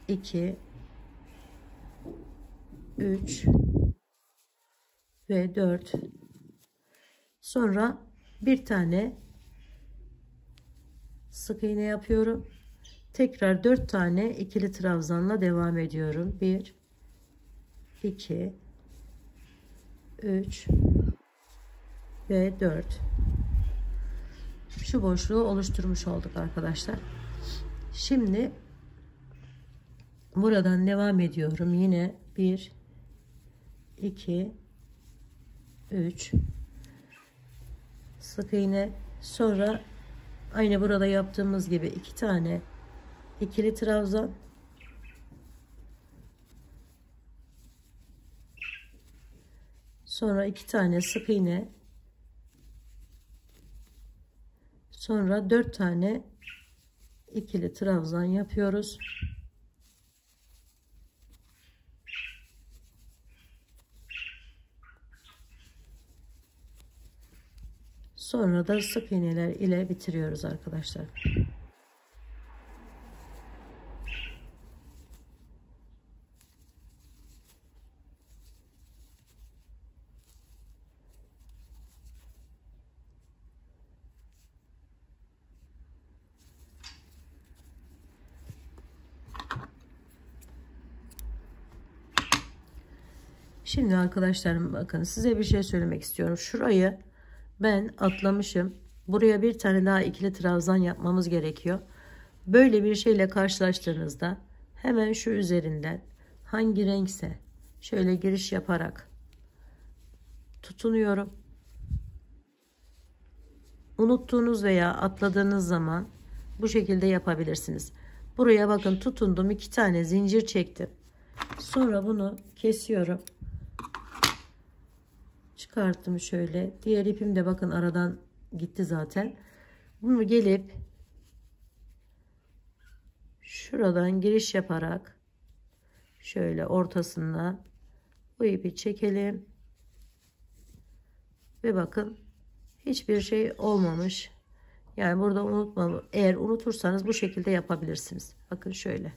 2 3 ve 4. Sonra bir tane sık iğne yapıyorum. Tekrar 4 tane ikili trabzanla devam ediyorum. 1 2 3 ve 4. Şu boşluğu oluşturmuş olduk arkadaşlar. Şimdi buradan devam ediyorum. Yine 1 2 3 sık iğne, sonra aynı burada yaptığımız gibi 2 tane ikili trabzan, sonra 2 tane sık iğne, sonra 4 tane ikili trabzan yapıyoruz. Sonra da sık iğneler ile bitiriyoruz arkadaşlar. Şimdi arkadaşlarım bakın, size bir şey söylemek istiyorum. Şurayı ben atlamışım. Buraya bir tane daha ikili trabzan yapmamız gerekiyor. Böyle bir şeyle karşılaştığınızda hemen şu üzerinden hangi renkse şöyle giriş yaparak tutunuyorum. Unuttuğunuz veya atladığınız zaman bu şekilde yapabilirsiniz. Buraya bakın, tutundum, 2 tane zincir çektim. Sonra bunu kesiyorum. Çıkarttım şöyle. Diğer ipim de bakın aradan gitti zaten. Bunu gelip şuradan giriş yaparak şöyle ortasından bu ipi çekelim. Ve bakın hiçbir şey olmamış. Yani burada unutma, eğer unutursanız bu şekilde yapabilirsiniz. Bakın şöyle.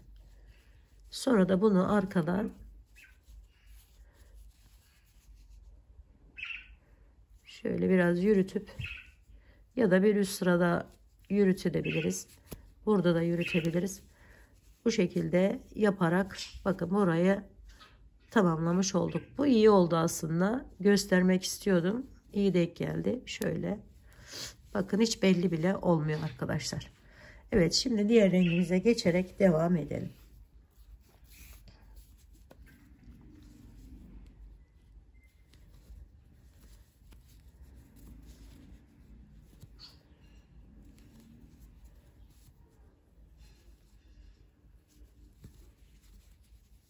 Sonra da bunu arkadan şöyle biraz yürütüp ya da bir üst sırada yürütebiliriz. Burada da yürütebiliriz. Bu şekilde yaparak bakın burayı tamamlamış olduk. Bu iyi oldu aslında. Göstermek istiyordum. İyi denk geldi. Şöyle. Bakın hiç belli bile olmuyor arkadaşlar. Evet, şimdi diğer rengimize geçerek devam edelim.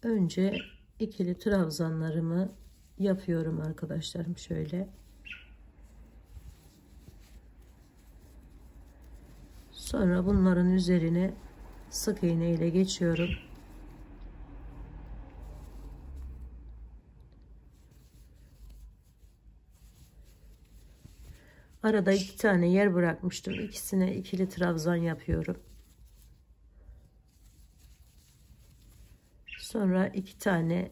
Önce ikili trabzanlarımı yapıyorum arkadaşlarım şöyle. Sonra bunların üzerine sık iğne ile geçiyorum. Arada 2 tane yer bırakmıştım. İkisine ikili trabzan yapıyorum. Sonra 2 tane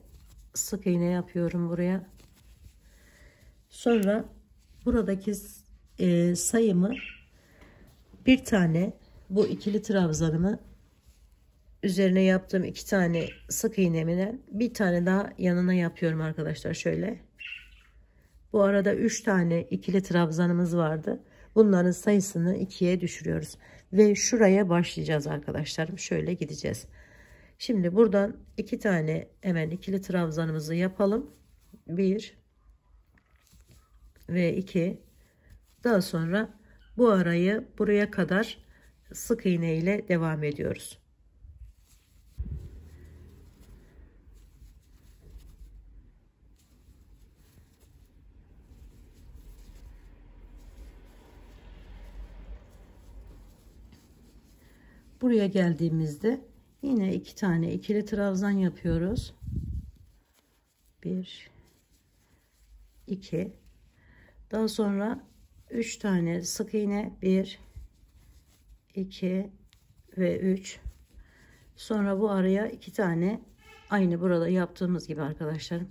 sık iğne yapıyorum buraya. Sonra buradaki sayımı bir tane bu ikili trabzanımı üzerine yaptığım 2 tane sık iğnemden bir tane daha yanına yapıyorum arkadaşlar. Şöyle. Bu arada 3 tane ikili trabzanımız vardı. Bunların sayısını 2'ye düşürüyoruz. Ve şuraya başlayacağız arkadaşlarım. Şöyle gideceğiz. Şimdi buradan 2 tane hemen ikili trabzanımızı yapalım. 1 ve 2. Daha sonra bu arayı buraya kadar sık iğne ile devam ediyoruz. Buraya geldiğimizde yine 2 tane ikili trabzan yapıyoruz. 1 2. Daha sonra 3 tane sık iğne, 1 2 ve 3. Sonra bu araya 2 tane, aynı burada yaptığımız gibi arkadaşlarım,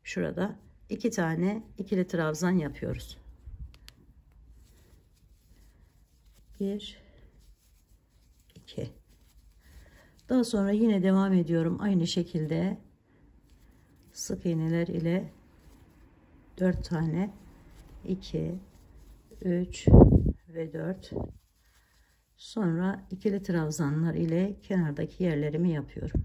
şurada 2 tane ikili trabzan yapıyoruz. 1 2. Daha sonra yine devam ediyorum aynı şekilde sık iğneler ile 4 tane, 2 3 ve 4. Sonra ikili trabzanlar ile kenardaki yerlerimi yapıyorum.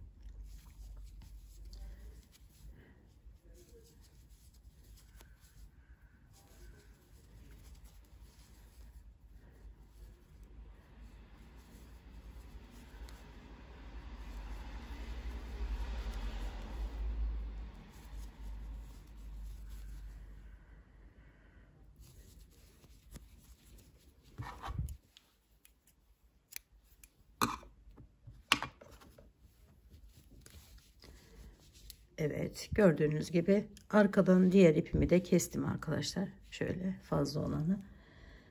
Evet, gördüğünüz gibi arkadan diğer ipimi de kestim arkadaşlar. Şöyle fazla olanı.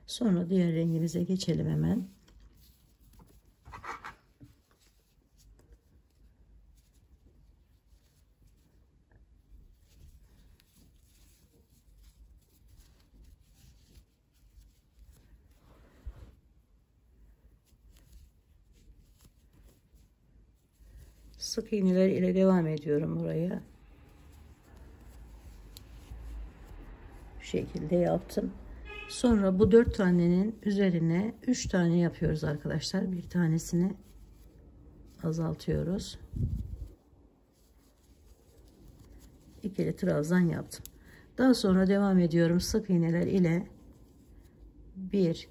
Sonra diğer rengimize geçelim hemen. Sık iğneler ile devam ediyorum buraya. Bu şekilde yaptım. Sonra bu 4 tanenin üzerine 3 tane yapıyoruz arkadaşlar. Bir tanesini azaltıyoruz. İkili trabzan yaptım. Daha sonra devam ediyorum sık iğneler ile 1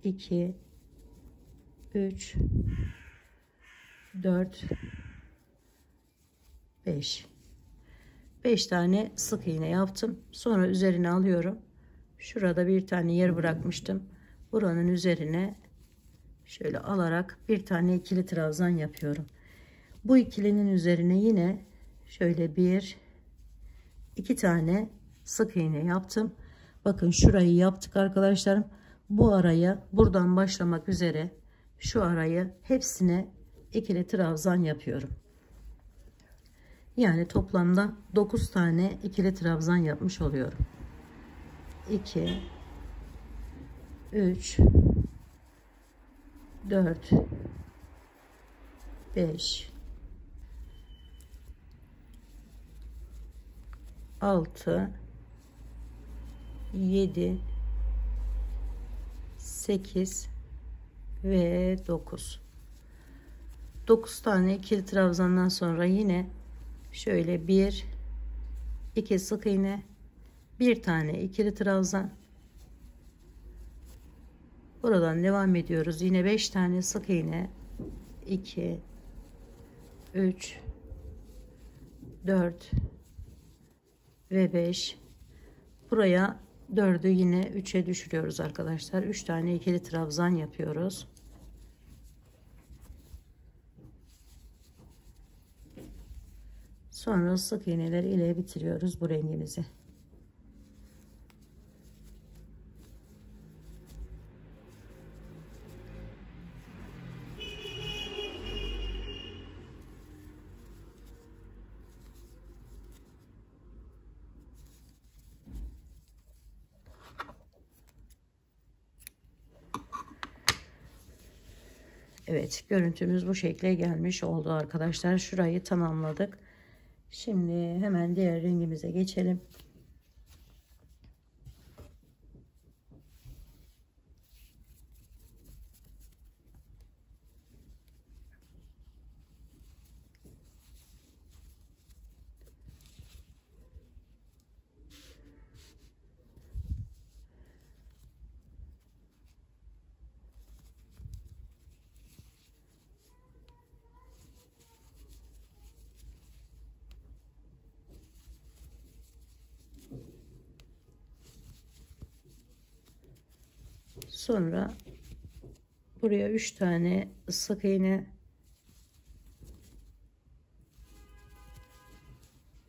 2 3 4 5 tane sık iğne yaptım. Sonra üzerine alıyorum. Şurada bir tane yer bırakmıştım. Buranın üzerine şöyle alarak bir tane ikili trabzan yapıyorum. Bu ikilinin üzerine yine şöyle 2 tane sık iğne yaptım. Bakın şurayı yaptık arkadaşlarım. Bu araya buradan başlamak üzere şu arayı hepsine ikili trabzan yapıyorum. Yani toplamda 9 tane ikili trabzan yapmış oluyorum. 2 3 4 5 6 7 8 ve 9 tane ikili trabzandan sonra yine şöyle 2 sık iğne, bir tane ikili trabzan, buradan devam ediyoruz. Yine 5 tane sık iğne, 2 3 4 ve 5. Buraya 4'ü yine 3'e düşürüyoruz arkadaşlar. 3 tane ikili trabzan yapıyoruz. Sonra sık iğneler ile bitiriyoruz bu rengimizi. Evet, görüntümüz bu şekle gelmiş oldu arkadaşlar. Şurayı tamamladık. Şimdi hemen diğer rengimize geçelim. Sonra buraya 3 tane sık iğne,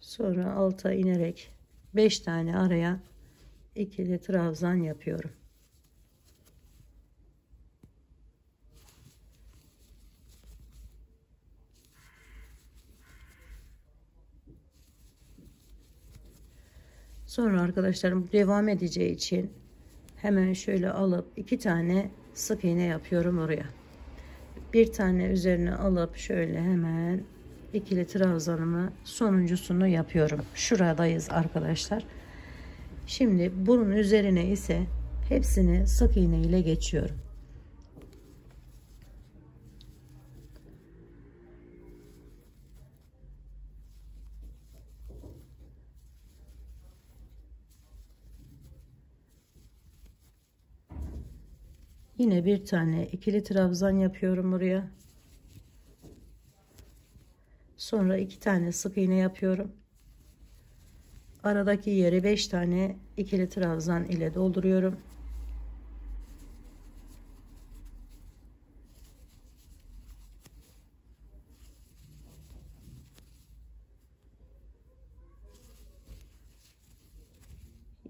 sonra alta inerek 5 tane araya ikili trabzan yapıyorum. Sonra arkadaşlarım devam edeceği için hemen şöyle alıp 2 tane sık iğne yapıyorum oraya. Bir tane üzerine alıp şöyle hemen ikili trabzanımı sonuncusunu yapıyorum. Şuradayız arkadaşlar. Şimdi bunun üzerine ise hepsini sık iğne ile geçiyorum. Yine bir tane ikili trabzan yapıyorum buraya. Sonra 2 tane sık iğne yapıyorum. Aradaki yeri 5 tane ikili trabzan ile dolduruyorum.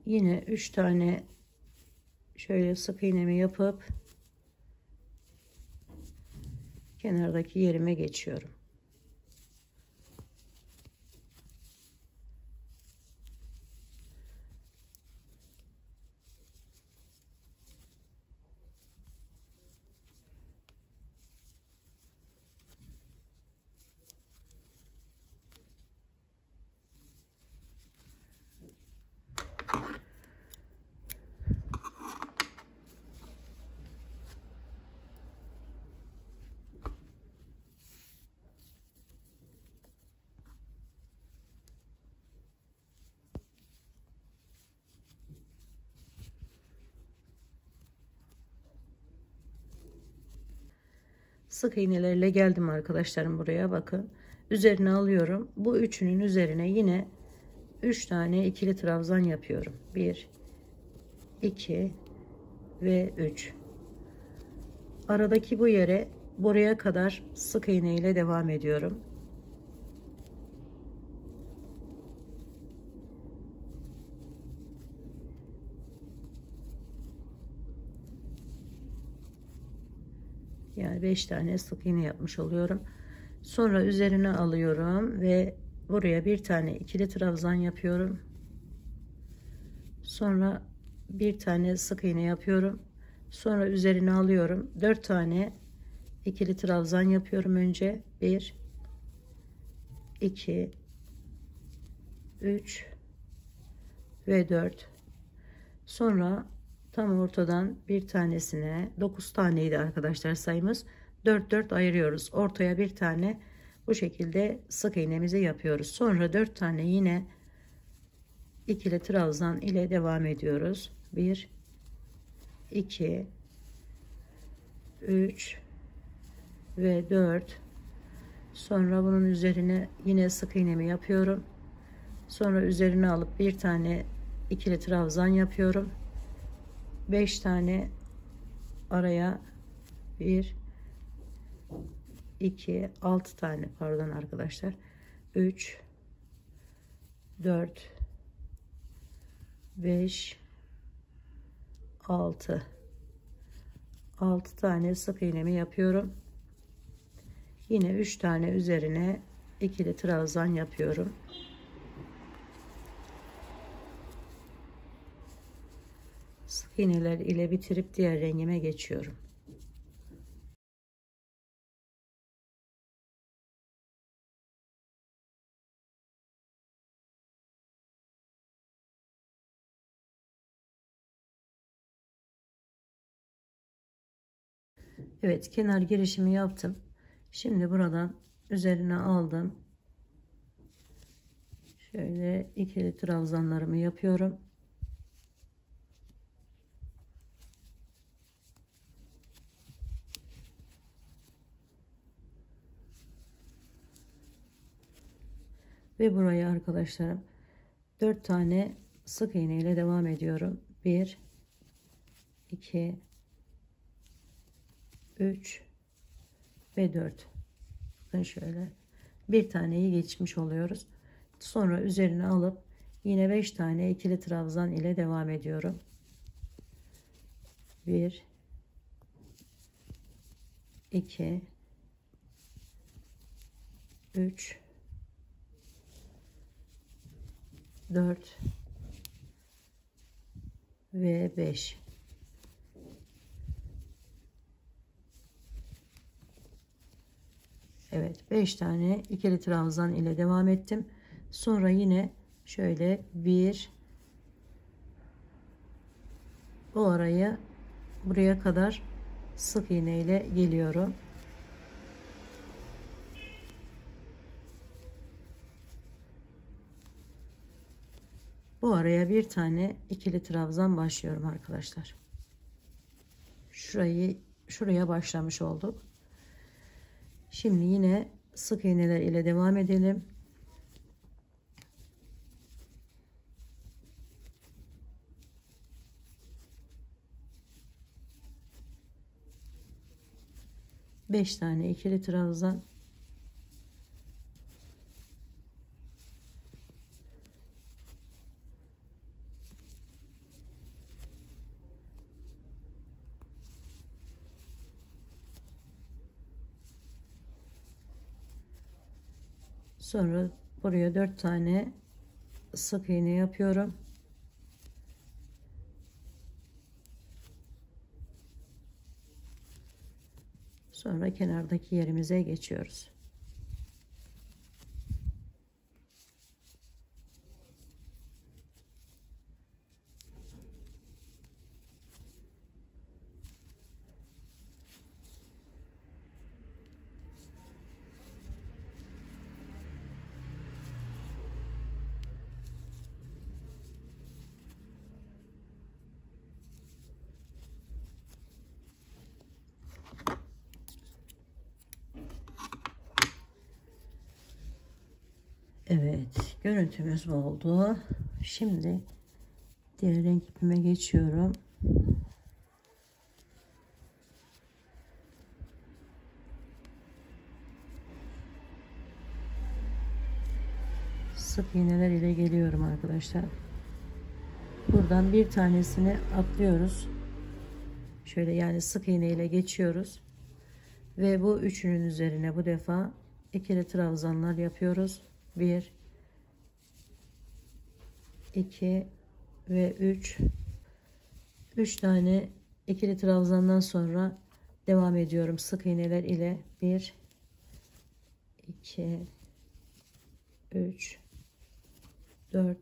Yine 3 tane şöyle sık iğnemi yapıp kenardaki yerime geçiyorum. Sık iğnelerle geldim arkadaşlarım buraya, bakın. Üzerine alıyorum. Bu üçünün üzerine yine 3 tane ikili trabzan yapıyorum. 1, 2 ve 3. Aradaki bu yere buraya kadar sık iğne ile devam ediyorum. Yani 5 tane sık iğne yapmış oluyorum. Sonra üzerine alıyorum ve buraya bir tane ikili trabzan yapıyorum. Sonra bir tane sık iğne yapıyorum. Sonra üzerine alıyorum. 4 tane ikili trabzan yapıyorum önce. 1, 2, 3 ve 4. Sonra tam ortadan bir tanesine, 9 taneydi arkadaşlar sayımız, 4 4 ayırıyoruz. Ortaya bir tane bu şekilde sık iğnemizi yapıyoruz. Sonra 4 tane yine ikili trabzan ile devam ediyoruz. 1, 2, 3 ve 4. Sonra bunun üzerine yine sık iğnemi yapıyorum. Sonra üzerine alıp bir tane ikili trabzan yapıyorum. 5 tane araya, 1, 2, 6 tane, pardon arkadaşlar, 3, 4, 5, 6 tane sık iğnemi yapıyorum. Yine 3 tane üzerine ikili trabzan yapıyorum. Sık iğneler ile bitirip diğer rengime geçiyorum. Evet, kenar girişimi yaptım. Şimdi buradan üzerine aldım. Şöyle ikili trabzanlarımı yapıyorum. Ve buraya arkadaşlarım 4 tane sık iğne ile devam ediyorum. 1 2 3 ve 4. Bakın şöyle bir taneyi geçmiş oluyoruz. Sonra üzerine alıp yine 5 tane ikili trabzan ile devam ediyorum. 1 2 3 4 ve 5. Evet, 5 tane ikili trabzan ile devam ettim. Sonra yine şöyle bir, bu araya buraya kadar sık iğne ile geliyorum. Bu araya bir tane ikili trabzan başlıyorum arkadaşlar. Şuraya başlamış olduk. Şimdi yine sık iğneler ile devam edelim. Beş tane ikili trabzan. Sonra buraya 4 tane sık iğne yapıyorum. Sonra kenardaki yerimize geçiyoruz. Evet, görüntümüz bu oldu. Şimdi diğer renk ipime geçiyorum. Sık iğneler ile geliyorum arkadaşlar. Buradan bir tanesini atlıyoruz. Şöyle yani sık iğne ile geçiyoruz. Ve bu üçünün üzerine bu defa ikili trabzanlar yapıyoruz. 1 2 ve 3. 3 tane ikili trabzandan sonra devam ediyorum sık iğneler ile. 1 2 3 4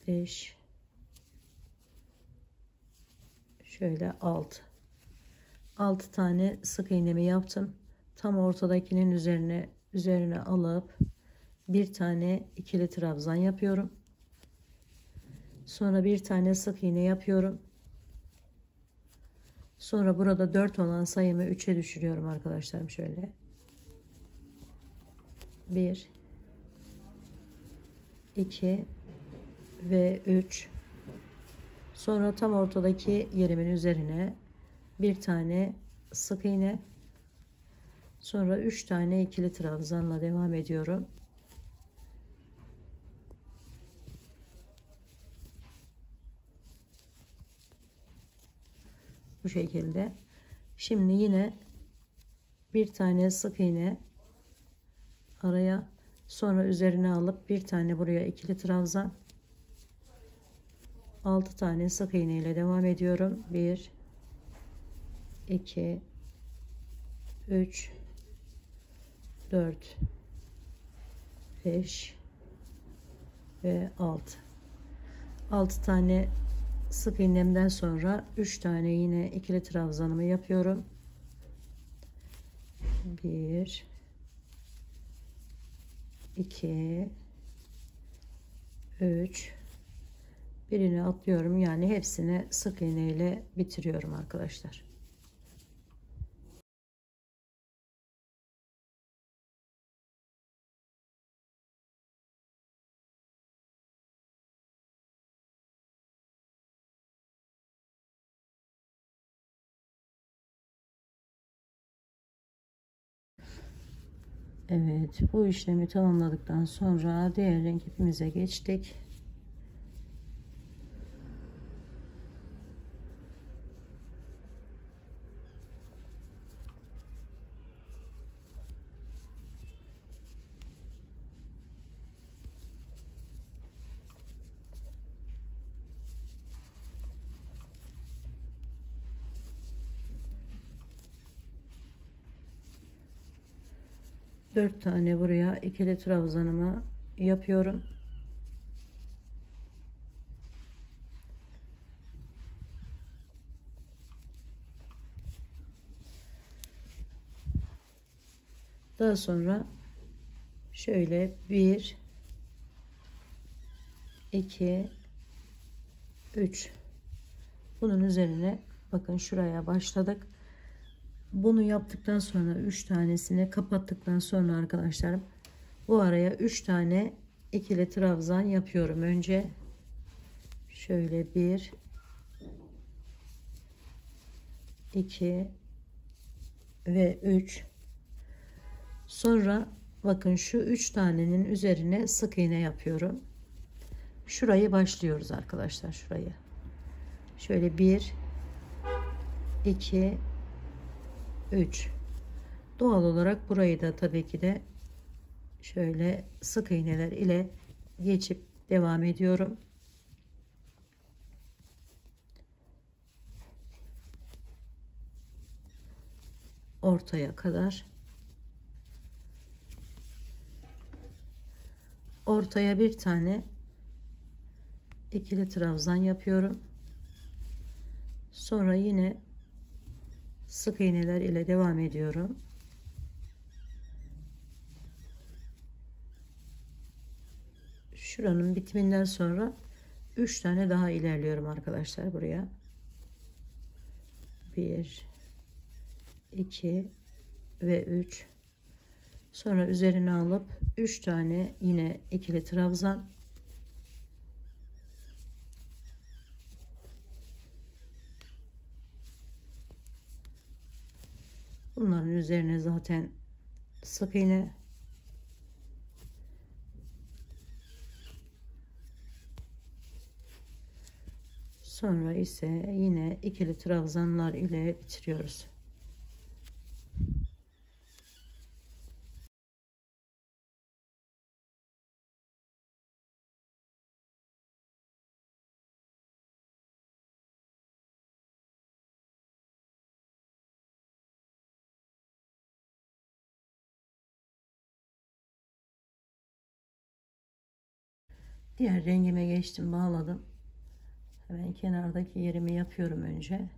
5 şöyle 6 tane sık iğnemi yaptım. Tam ortadakinin üzerine alıp bir tane ikili trabzan yapıyorum. Sonra bir tane sık iğne yapıyorum. Sonra burada 4 olan sayımı 3'e düşürüyorum arkadaşlarım şöyle. 1 2 ve 3. Sonra tam ortadaki yerimin üzerine bir tane sık iğne. Sonra 3 tane ikili trabzanla devam ediyorum. Bu şekilde. Şimdi yine bir tane sık iğne araya, sonra üzerine alıp bir tane buraya ikili trabzan, 6 tane sık iğne ile devam ediyorum. 1 2 3 4 5 ve 6 tane sık iğnemden sonra 3 tane yine ikili trabzanımı yapıyorum. 1 2 3, birini atlıyorum, yani hepsini sık iğne ile bitiriyorum arkadaşlar. Evet, bu işlemi tamamladıktan sonra diğer renk ipimize geçtik. Dört tane buraya ikili trabzanımı yapıyorum. Daha sonra şöyle 1 2 3, bunun üzerine bakın şuraya başladık. Bunu yaptıktan sonra 3 tanesini kapattıktan sonra arkadaşlarım, bu araya 3 tane ikili trabzan yapıyorum. Önce şöyle 1 2 ve 3, sonra bakın şu 3 tanenin üzerine sık iğne yapıyorum. Şurayı başlıyoruz arkadaşlar, şurayı şöyle 1 2 3, doğal olarak burayı da tabii ki de şöyle sık iğneler ile geçip devam ediyorum. Ortaya kadar. Ortaya bir tane ikili trabzan yapıyorum. Sonra yine sık iğneler ile devam ediyorum. Şuranın bitiminden sonra 3 tane daha ilerliyorum arkadaşlar buraya. 1 2 ve 3, sonra üzerine alıp 3 tane yine ikili trabzan, bunların üzerine zaten sık iğne, sonra ise yine ikili trabzanlar ile bitiriyoruz. Diğer rengime geçtim, bağladım. Hemen kenardaki yerimi yapıyorum önce.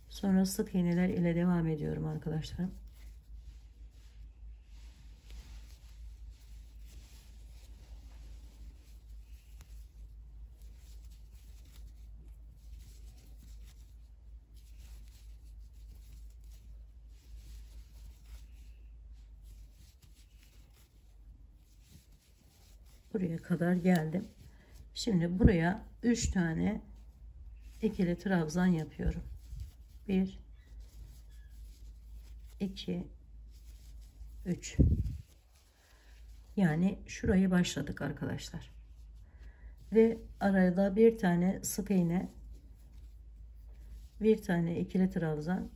Sonra sık iğneler ile devam ediyorum arkadaşlar. Buraya kadar geldim. Şimdi buraya 3 tane ikili trabzan yapıyorum. 1 2 3, yani şurayı başladık arkadaşlar ve arada bir tane sık iğne, bir tane ikili trabzan,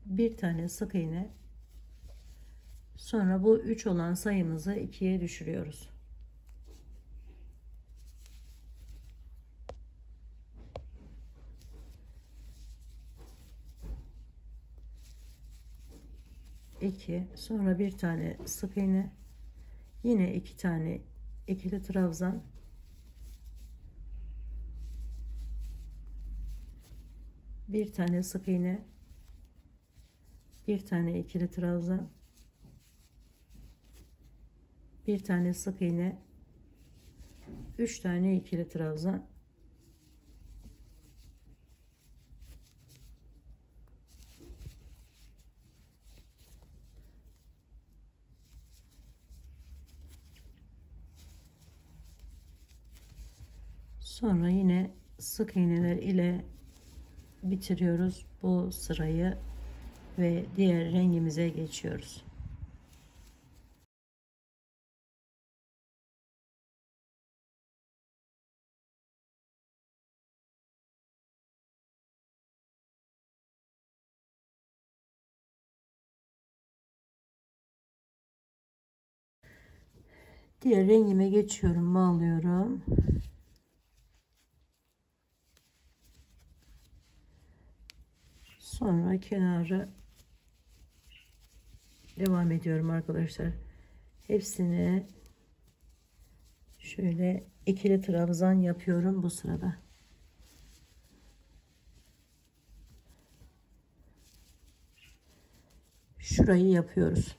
bir tane sık iğne, sonra bu 3 olan sayımızı 2'ye düşürüyoruz. İki, sonra bir tane sık iğne, yine 2 tane ikili trabzan, bir tane sık iğne, bir tane ikili trabzan, bir tane sık iğne, 3 tane ikili trabzan, sonra yine sık iğneler ile bitiriyoruz bu sırayı ve diğer rengimize geçiyoruz. Diğer rengime geçiyorum, bağlıyorum. Sonra kenarı devam ediyorum arkadaşlar. Hepsini şöyle ikili trabzan yapıyorum bu sırada. Şurayı yapıyoruz.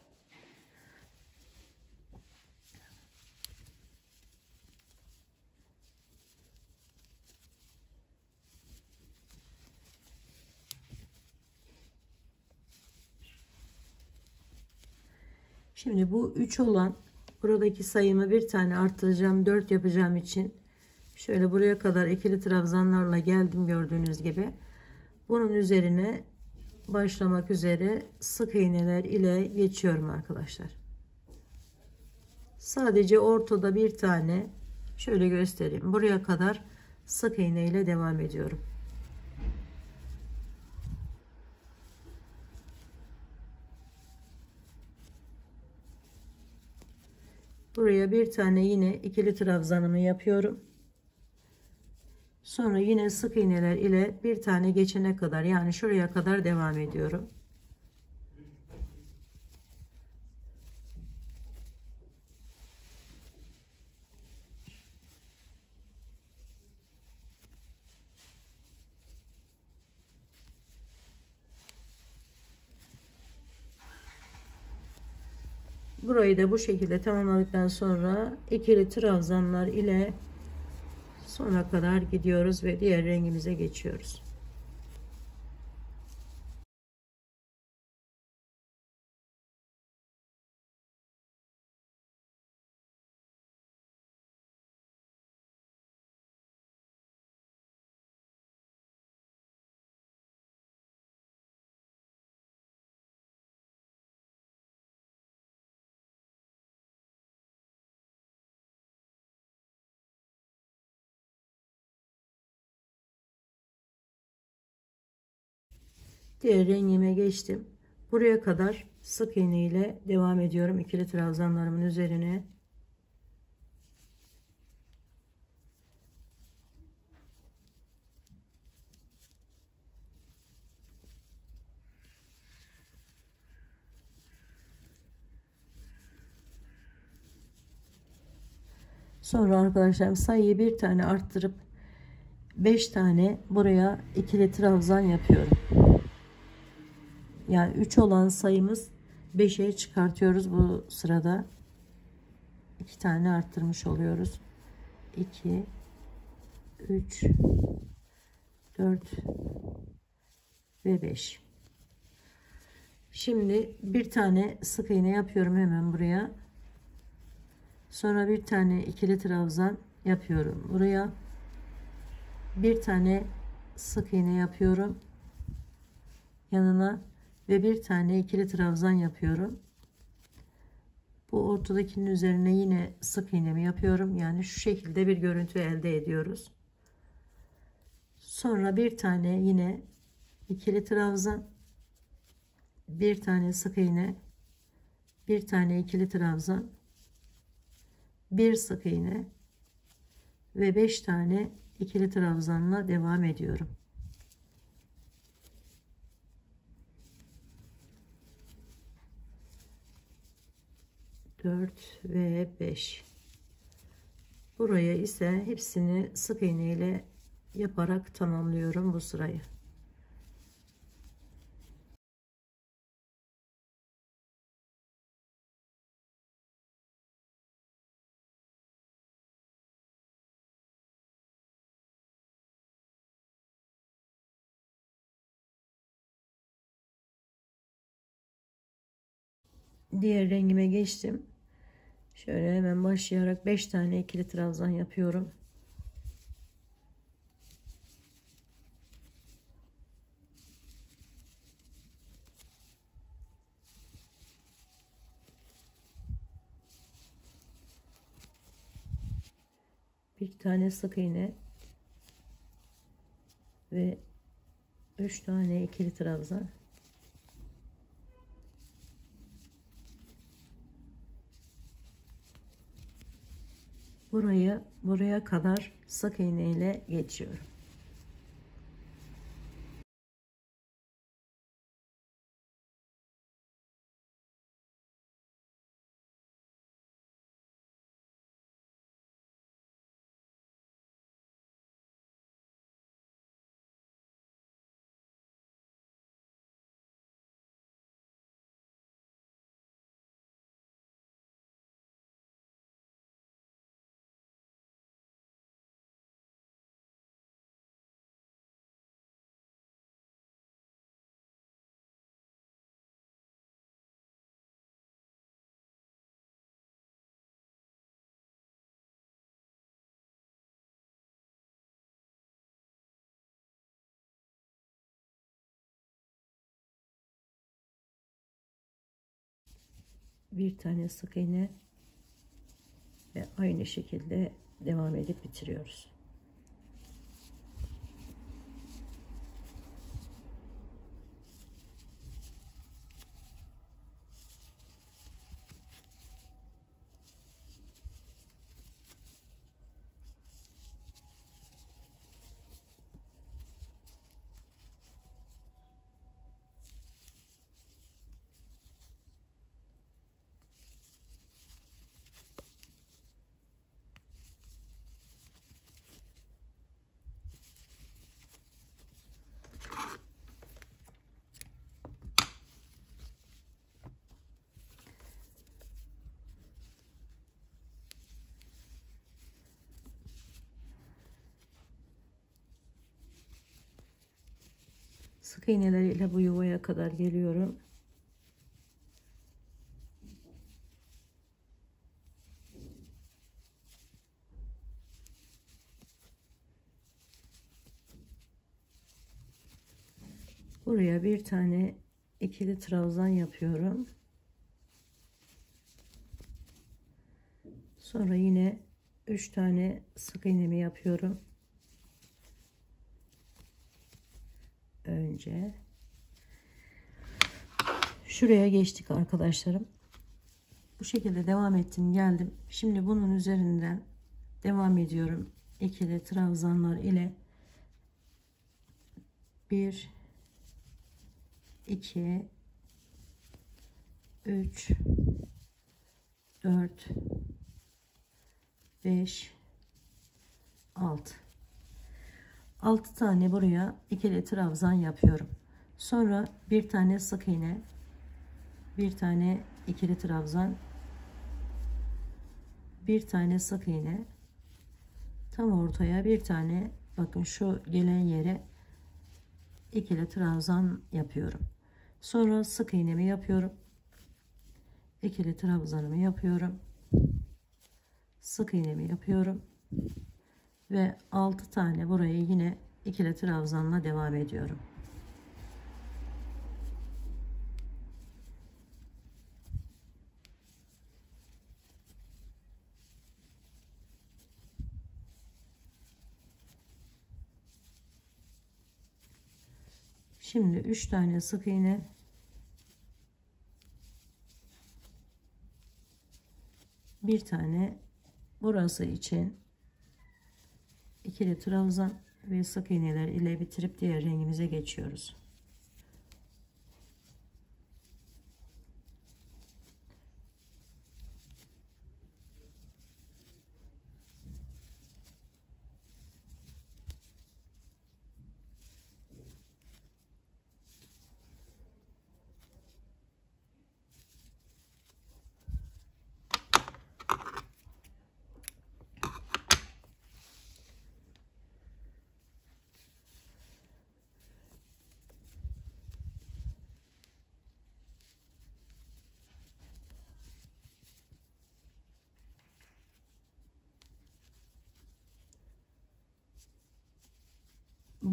Şimdi bu 3 olan buradaki sayımı bir tane arttıracağım, 4 yapacağım için şöyle buraya kadar ikili trabzanlarla geldim gördüğünüz gibi. Bunun üzerine başlamak üzere sık iğneler ile geçiyorum arkadaşlar. Sadece ortada bir tane şöyle göstereyim. Buraya kadar sık iğne ile devam ediyorum. Buraya bir tane yine ikili trabzanımı yapıyorum. Sonra yine sık iğneler ile bir tane geçene kadar, yani şuraya kadar devam ediyorum. Burayı da bu şekilde tamamladıktan sonra ikili trabzanlar ile sona kadar gidiyoruz ve diğer rengimize geçiyoruz. Diğer rengime geçtim. Buraya kadar sık iğne ile devam ediyorum ikili trabzanlarımın üzerine. Sonra arkadaşlar sayıyı bir tane arttırıp 5 tane buraya ikili trabzan yapıyorum. Yani 3 olan sayımız 5'e çıkartıyoruz bu sırada. 2 tane arttırmış oluyoruz. 2, 3, 4 ve 5. Şimdi bir tane sık iğne yapıyorum hemen buraya. Sonra bir tane ikili trabzan yapıyorum buraya. Bir tane sık iğne yapıyorum yanına ve bir tane ikili trabzan yapıyorum. Bu ortadakinin üzerine yine sık iğnemi yapıyorum. Yani şu şekilde bir görüntü elde ediyoruz. Sonra bir tane yine ikili trabzan, bir tane sık iğne, bir tane ikili trabzan, bir sık iğne ve 5 tane ikili trabzanla devam ediyorum. 4 ve 5. Buraya ise hepsini sık iğne ile yaparak tamamlıyorum bu sırayı. diğer rengime geçtim. Şöyle hemen başlayarak 5 tane ikili trabzan yapıyorum. Bir tane sık iğne ve 3 tane ikili trabzan. Buraya kadar sık iğne ile geçiyorum. Bir tane sık iğne ve aynı şekilde devam edip bitiriyoruz. Sık iğneleriyle bu yuvaya kadar geliyorum. Buraya bir tane ikili trabzan yapıyorum. Sonra yine 3 tane sık iğnemi yapıyorum. Önce şuraya geçtik arkadaşlarım. Bu şekilde devam ettim, geldim. Şimdi bunun üzerinden devam ediyorum. İkili trabzanlar ile 1 2 3 4 5 6 tane buraya ikili trabzan yapıyorum. Sonra bir tane sık iğne, bir tane ikili trabzan, bir tane sık iğne, tam ortaya bir tane, bakın şu gelen yere ikili trabzan yapıyorum. Sonra sık iğnemi yapıyorum, ikili trabzanımı yapıyorum, sık iğnemi yapıyorum ve 6 tane burayı yine ikili trabzanla devam ediyorum. Şimdi 3 tane sık iğne, bir tane burası için ikili trabzan ve sık iğneler ile bitirip diğer rengimize geçiyoruz.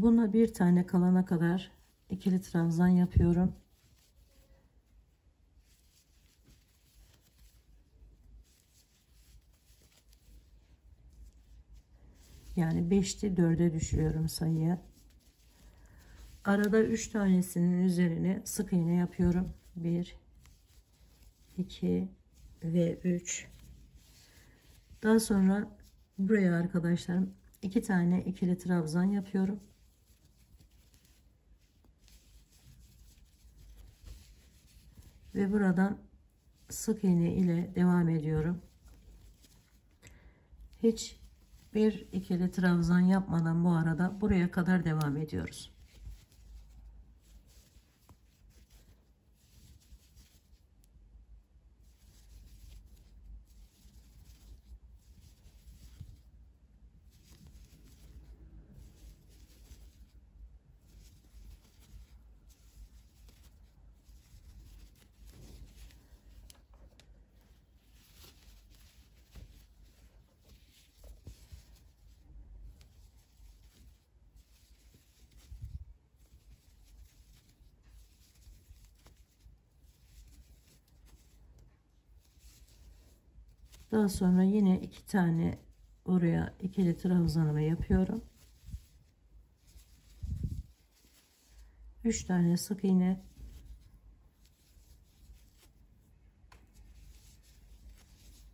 Buna bir tane kalana kadar ikili trabzan yapıyorum. Yani 5'ti 4'e düşürüyorum sayıyı. Arada 3 tanesinin üzerine sık iğne yapıyorum. 1, 2 ve 3. Daha sonra buraya arkadaşlar 2 tane ikili trabzan yapıyorum. Ve buradan sık iğne ile devam ediyorum. Hiç bir ikili trabzan yapmadan bu arada buraya kadar devam ediyoruz. Daha sonra yine 2 tane oraya ikili trabzanımı yapıyorum. 3 tane sık iğne.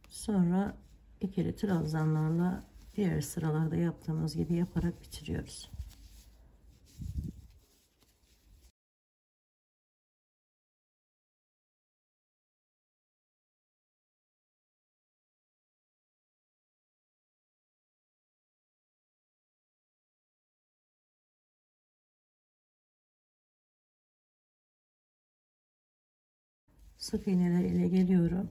Sonra ikili trabzanlarla diğer sıralarda yaptığımız gibi yaparak bitiriyoruz. Sık iğneler ile geliyorum.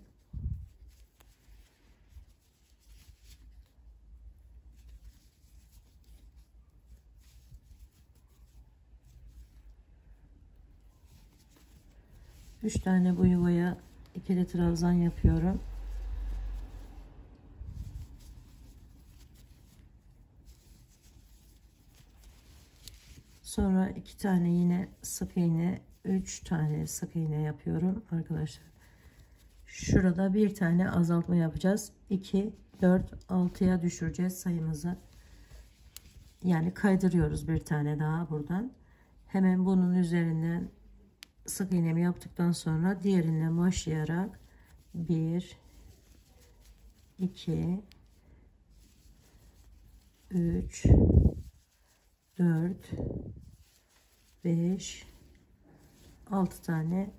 Üç tane bu yuvaya ikili trabzan yapıyorum. Sonra 2 tane yine sık iğne, 3 tane sık iğne yapıyorum arkadaşlar. Şurada bir tane azaltma yapacağız. 2, 4, 6'ya düşüreceğiz sayımızı. Yani kaydırıyoruz bir tane daha buradan. Hemen bunun üzerinden sık iğnemi yaptıktan sonra diğerinden başlayarak 1, 2, 3, 4, 5, 6 tane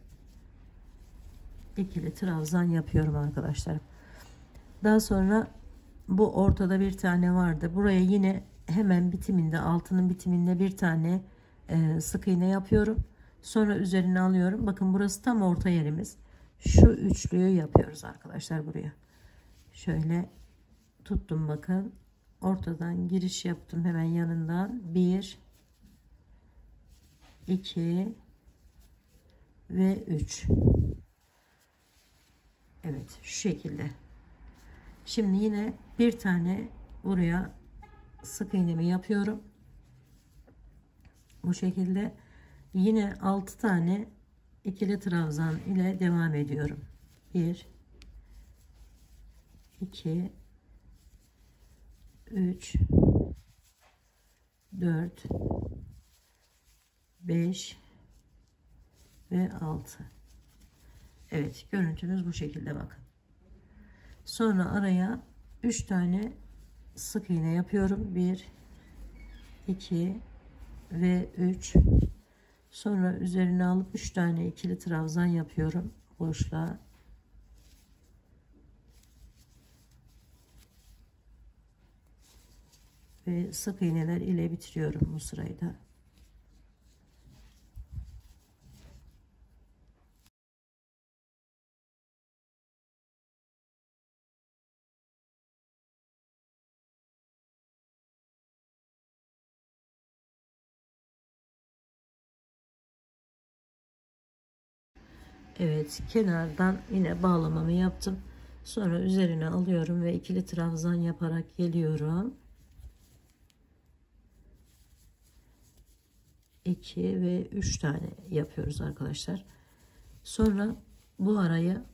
ikili trabzan yapıyorum arkadaşlar. Daha sonra bu ortada bir tane vardı. Buraya yine hemen bitiminde, altının bitiminde bir tane sık iğne yapıyorum. Sonra üzerine alıyorum. Bakın burası tam orta yerimiz. Şu üçlüyü yapıyoruz arkadaşlar buraya. Şöyle tuttum bakın. Ortadan giriş yaptım hemen yanından. 1, 2 ve 3. Evet, şu şekilde. Şimdi yine bir tane buraya sık iğnemi yapıyorum. Bu şekilde yine 6 tane ikili trabzan ile devam ediyorum. 1, 2, 3, 4, 5 ve 6. Evet, görüntümüz bu şekilde bakın. Sonra araya 3 tane sık iğne yapıyorum. 1, 2 ve 3. Sonra üzerine alıp 3 tane ikili trabzan yapıyorum boşluğa. Ve sık iğneler ile bitiriyorum bu sırayı da. Evet, kenardan yine bağlamamı yaptım. Sonra üzerine alıyorum ve ikili trabzan yaparak geliyorum. 2 ve 3 tane yapıyoruz arkadaşlar. Sonra bu araya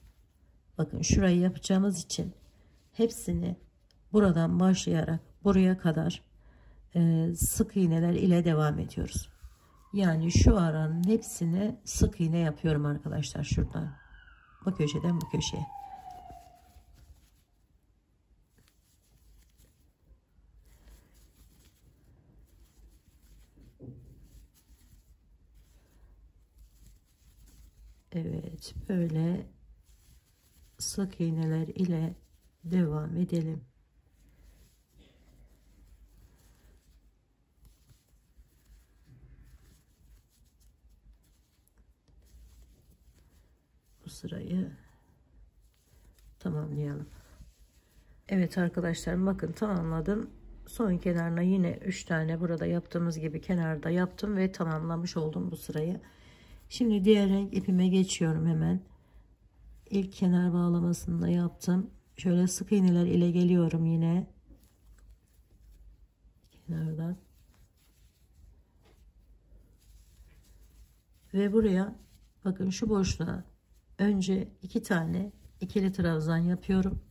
bakın, şurayı yapacağımız için hepsini buradan başlayarak buraya kadar sık iğneler ile devam ediyoruz. Yani şu aranın hepsine sık iğne yapıyorum arkadaşlar, şuradan bu köşeden bu köşeye. Evet, böyle sık iğneler ile devam edelim. Bu sırayı tamamlayalım. Evet arkadaşlar, bakın tamamladım. Son kenarına yine 3 tane burada yaptığımız gibi kenarda yaptım ve tamamlamış oldum bu sırayı. Şimdi diğer renk ipime geçiyorum hemen. İlk kenar bağlamasını da yaptım. Şöyle sık iğneler ile geliyorum yine kenardan ve buraya bakın, şu boşluğa önce 2 tane ikili trabzan yapıyorum.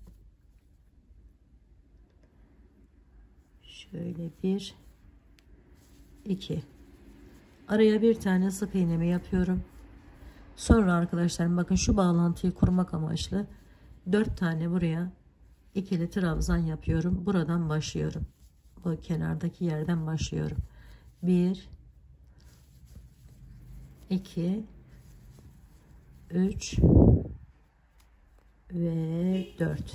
Şöyle 1 2, araya bir tane sık iğnemi yapıyorum. Sonra arkadaşlar bakın, şu bağlantıyı kurmak amaçlı 4 tane buraya ikili trabzan yapıyorum. Buradan başlıyorum. Bu kenardaki yerden başlıyorum. 1 2 3 ve 4.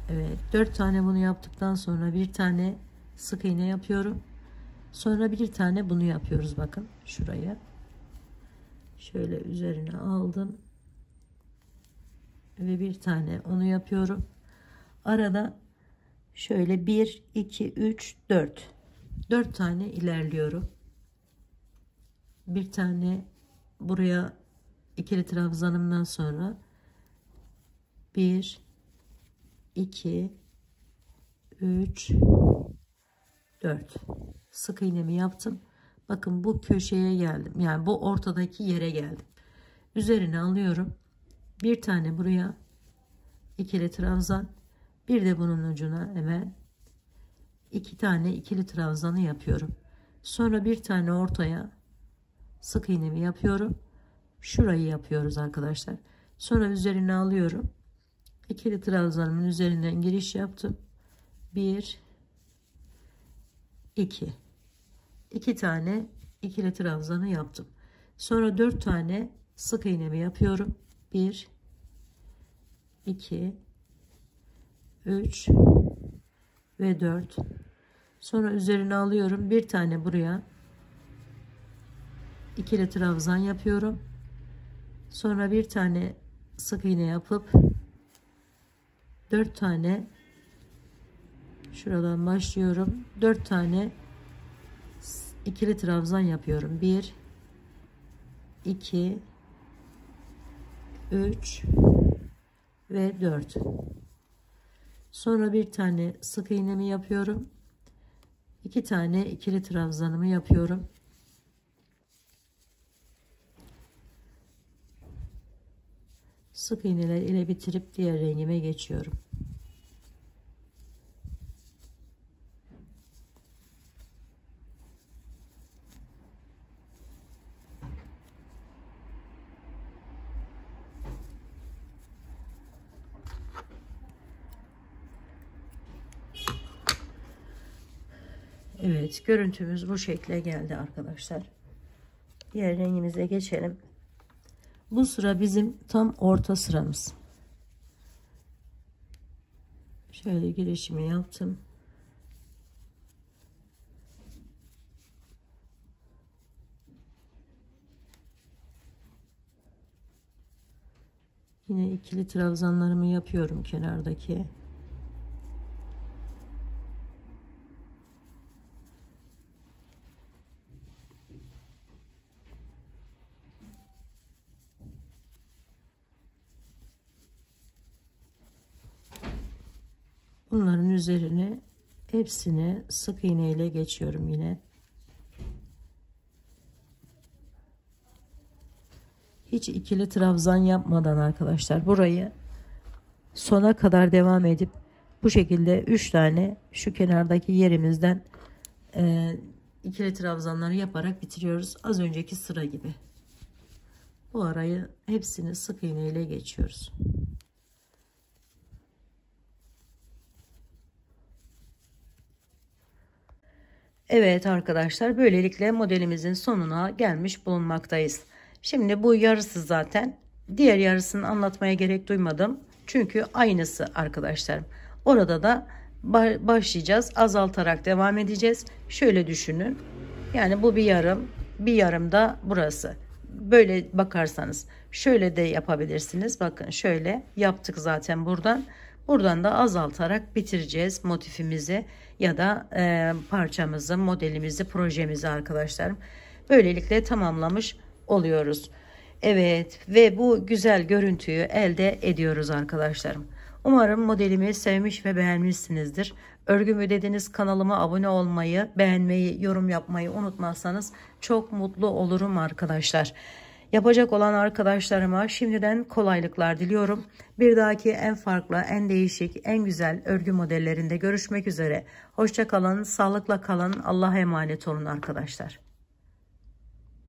Evet, 4 tane bunu yaptıktan sonra bir tane sık iğne yapıyorum. Sonra bir tane bunu yapıyoruz. Bakın şuraya. Şöyle üzerine aldım. Ve bir tane onu yapıyorum. Arada şöyle 1 2 3 4. 4 tane ilerliyorum. Bir tane buraya ikili trabzanımdan sonra 1 2 3 4 sık iğnemi yaptım. Bakın bu köşeye geldim. Yani bu ortadaki yere geldim. Üzerine alıyorum. Bir tane buraya ikili trabzan, bir de bunun ucuna hemen 2 tane ikili trabzanı yapıyorum. Sonra bir tane ortaya sık iğnemi yapıyorum. Şurayı yapıyoruz arkadaşlar. Sonra üzerine alıyorum. İkili trabzanımın üzerinden giriş yaptım. 1 2 2 tane ikili trabzanı yaptım. Sonra 4 tane sık iğnemi yapıyorum. 1 2 3 ve 4. Sonra üzerine alıyorum. Bir tane buraya ikili trabzan yapıyorum. Sonra bir tane sık iğne yapıp 4 tane şuradan başlıyorum. 4 tane ikili trabzan yapıyorum. 1 2 3 ve 4. Sonra bir tane sık iğnemi yapıyorum. 2 tane ikili trabzanımı yapıyorum. Sık iğneler ile bitirip diğer rengime geçiyorum. Evet, görüntümüz bu şekle geldi arkadaşlar. Diğer rengimize geçelim. Bu sıra bizim tam orta sıramız. Şöyle girişimi yaptım. Yine ikili trabzanlarımı yapıyorum kenardaki. Bunların üzerine hepsine sık iğne ile geçiyorum yine. Hiç ikili trabzan yapmadan arkadaşlar burayı sona kadar devam edip bu şekilde 3 tane şu kenardaki yerimizden ikili trabzanları yaparak bitiriyoruz. Az önceki sıra gibi. Bu arayı hepsini sık iğne ile geçiyoruz. Evet arkadaşlar, böylelikle modelimizin sonuna gelmiş bulunmaktayız. Şimdi bu yarısı zaten, diğer yarısını anlatmaya gerek duymadım. Çünkü aynısı arkadaşlarım. Orada da başlayacağız, azaltarak devam edeceğiz. Şöyle düşünün. Yani bu bir yarım, bir yarım da burası. Böyle bakarsanız şöyle de yapabilirsiniz. Bakın şöyle yaptık zaten buradan. Buradan da azaltarak bitireceğiz motifimizi ya da parçamızı, modelimizi, projemizi arkadaşlarım. Böylelikle tamamlamış oluyoruz. Evet, ve bu güzel görüntüyü elde ediyoruz arkadaşlarım. Umarım modelimi sevmiş ve beğenmişsinizdir. Örgü dediniz kanalıma abone olmayı, beğenmeyi, yorum yapmayı unutmazsanız çok mutlu olurum arkadaşlar. Yapacak olan arkadaşlarıma şimdiden kolaylıklar diliyorum. Bir dahaki en farklı, en değişik, en güzel örgü modellerinde görüşmek üzere. Hoşça kalın, sağlıkla kalın, Allah'a emanet olun arkadaşlar.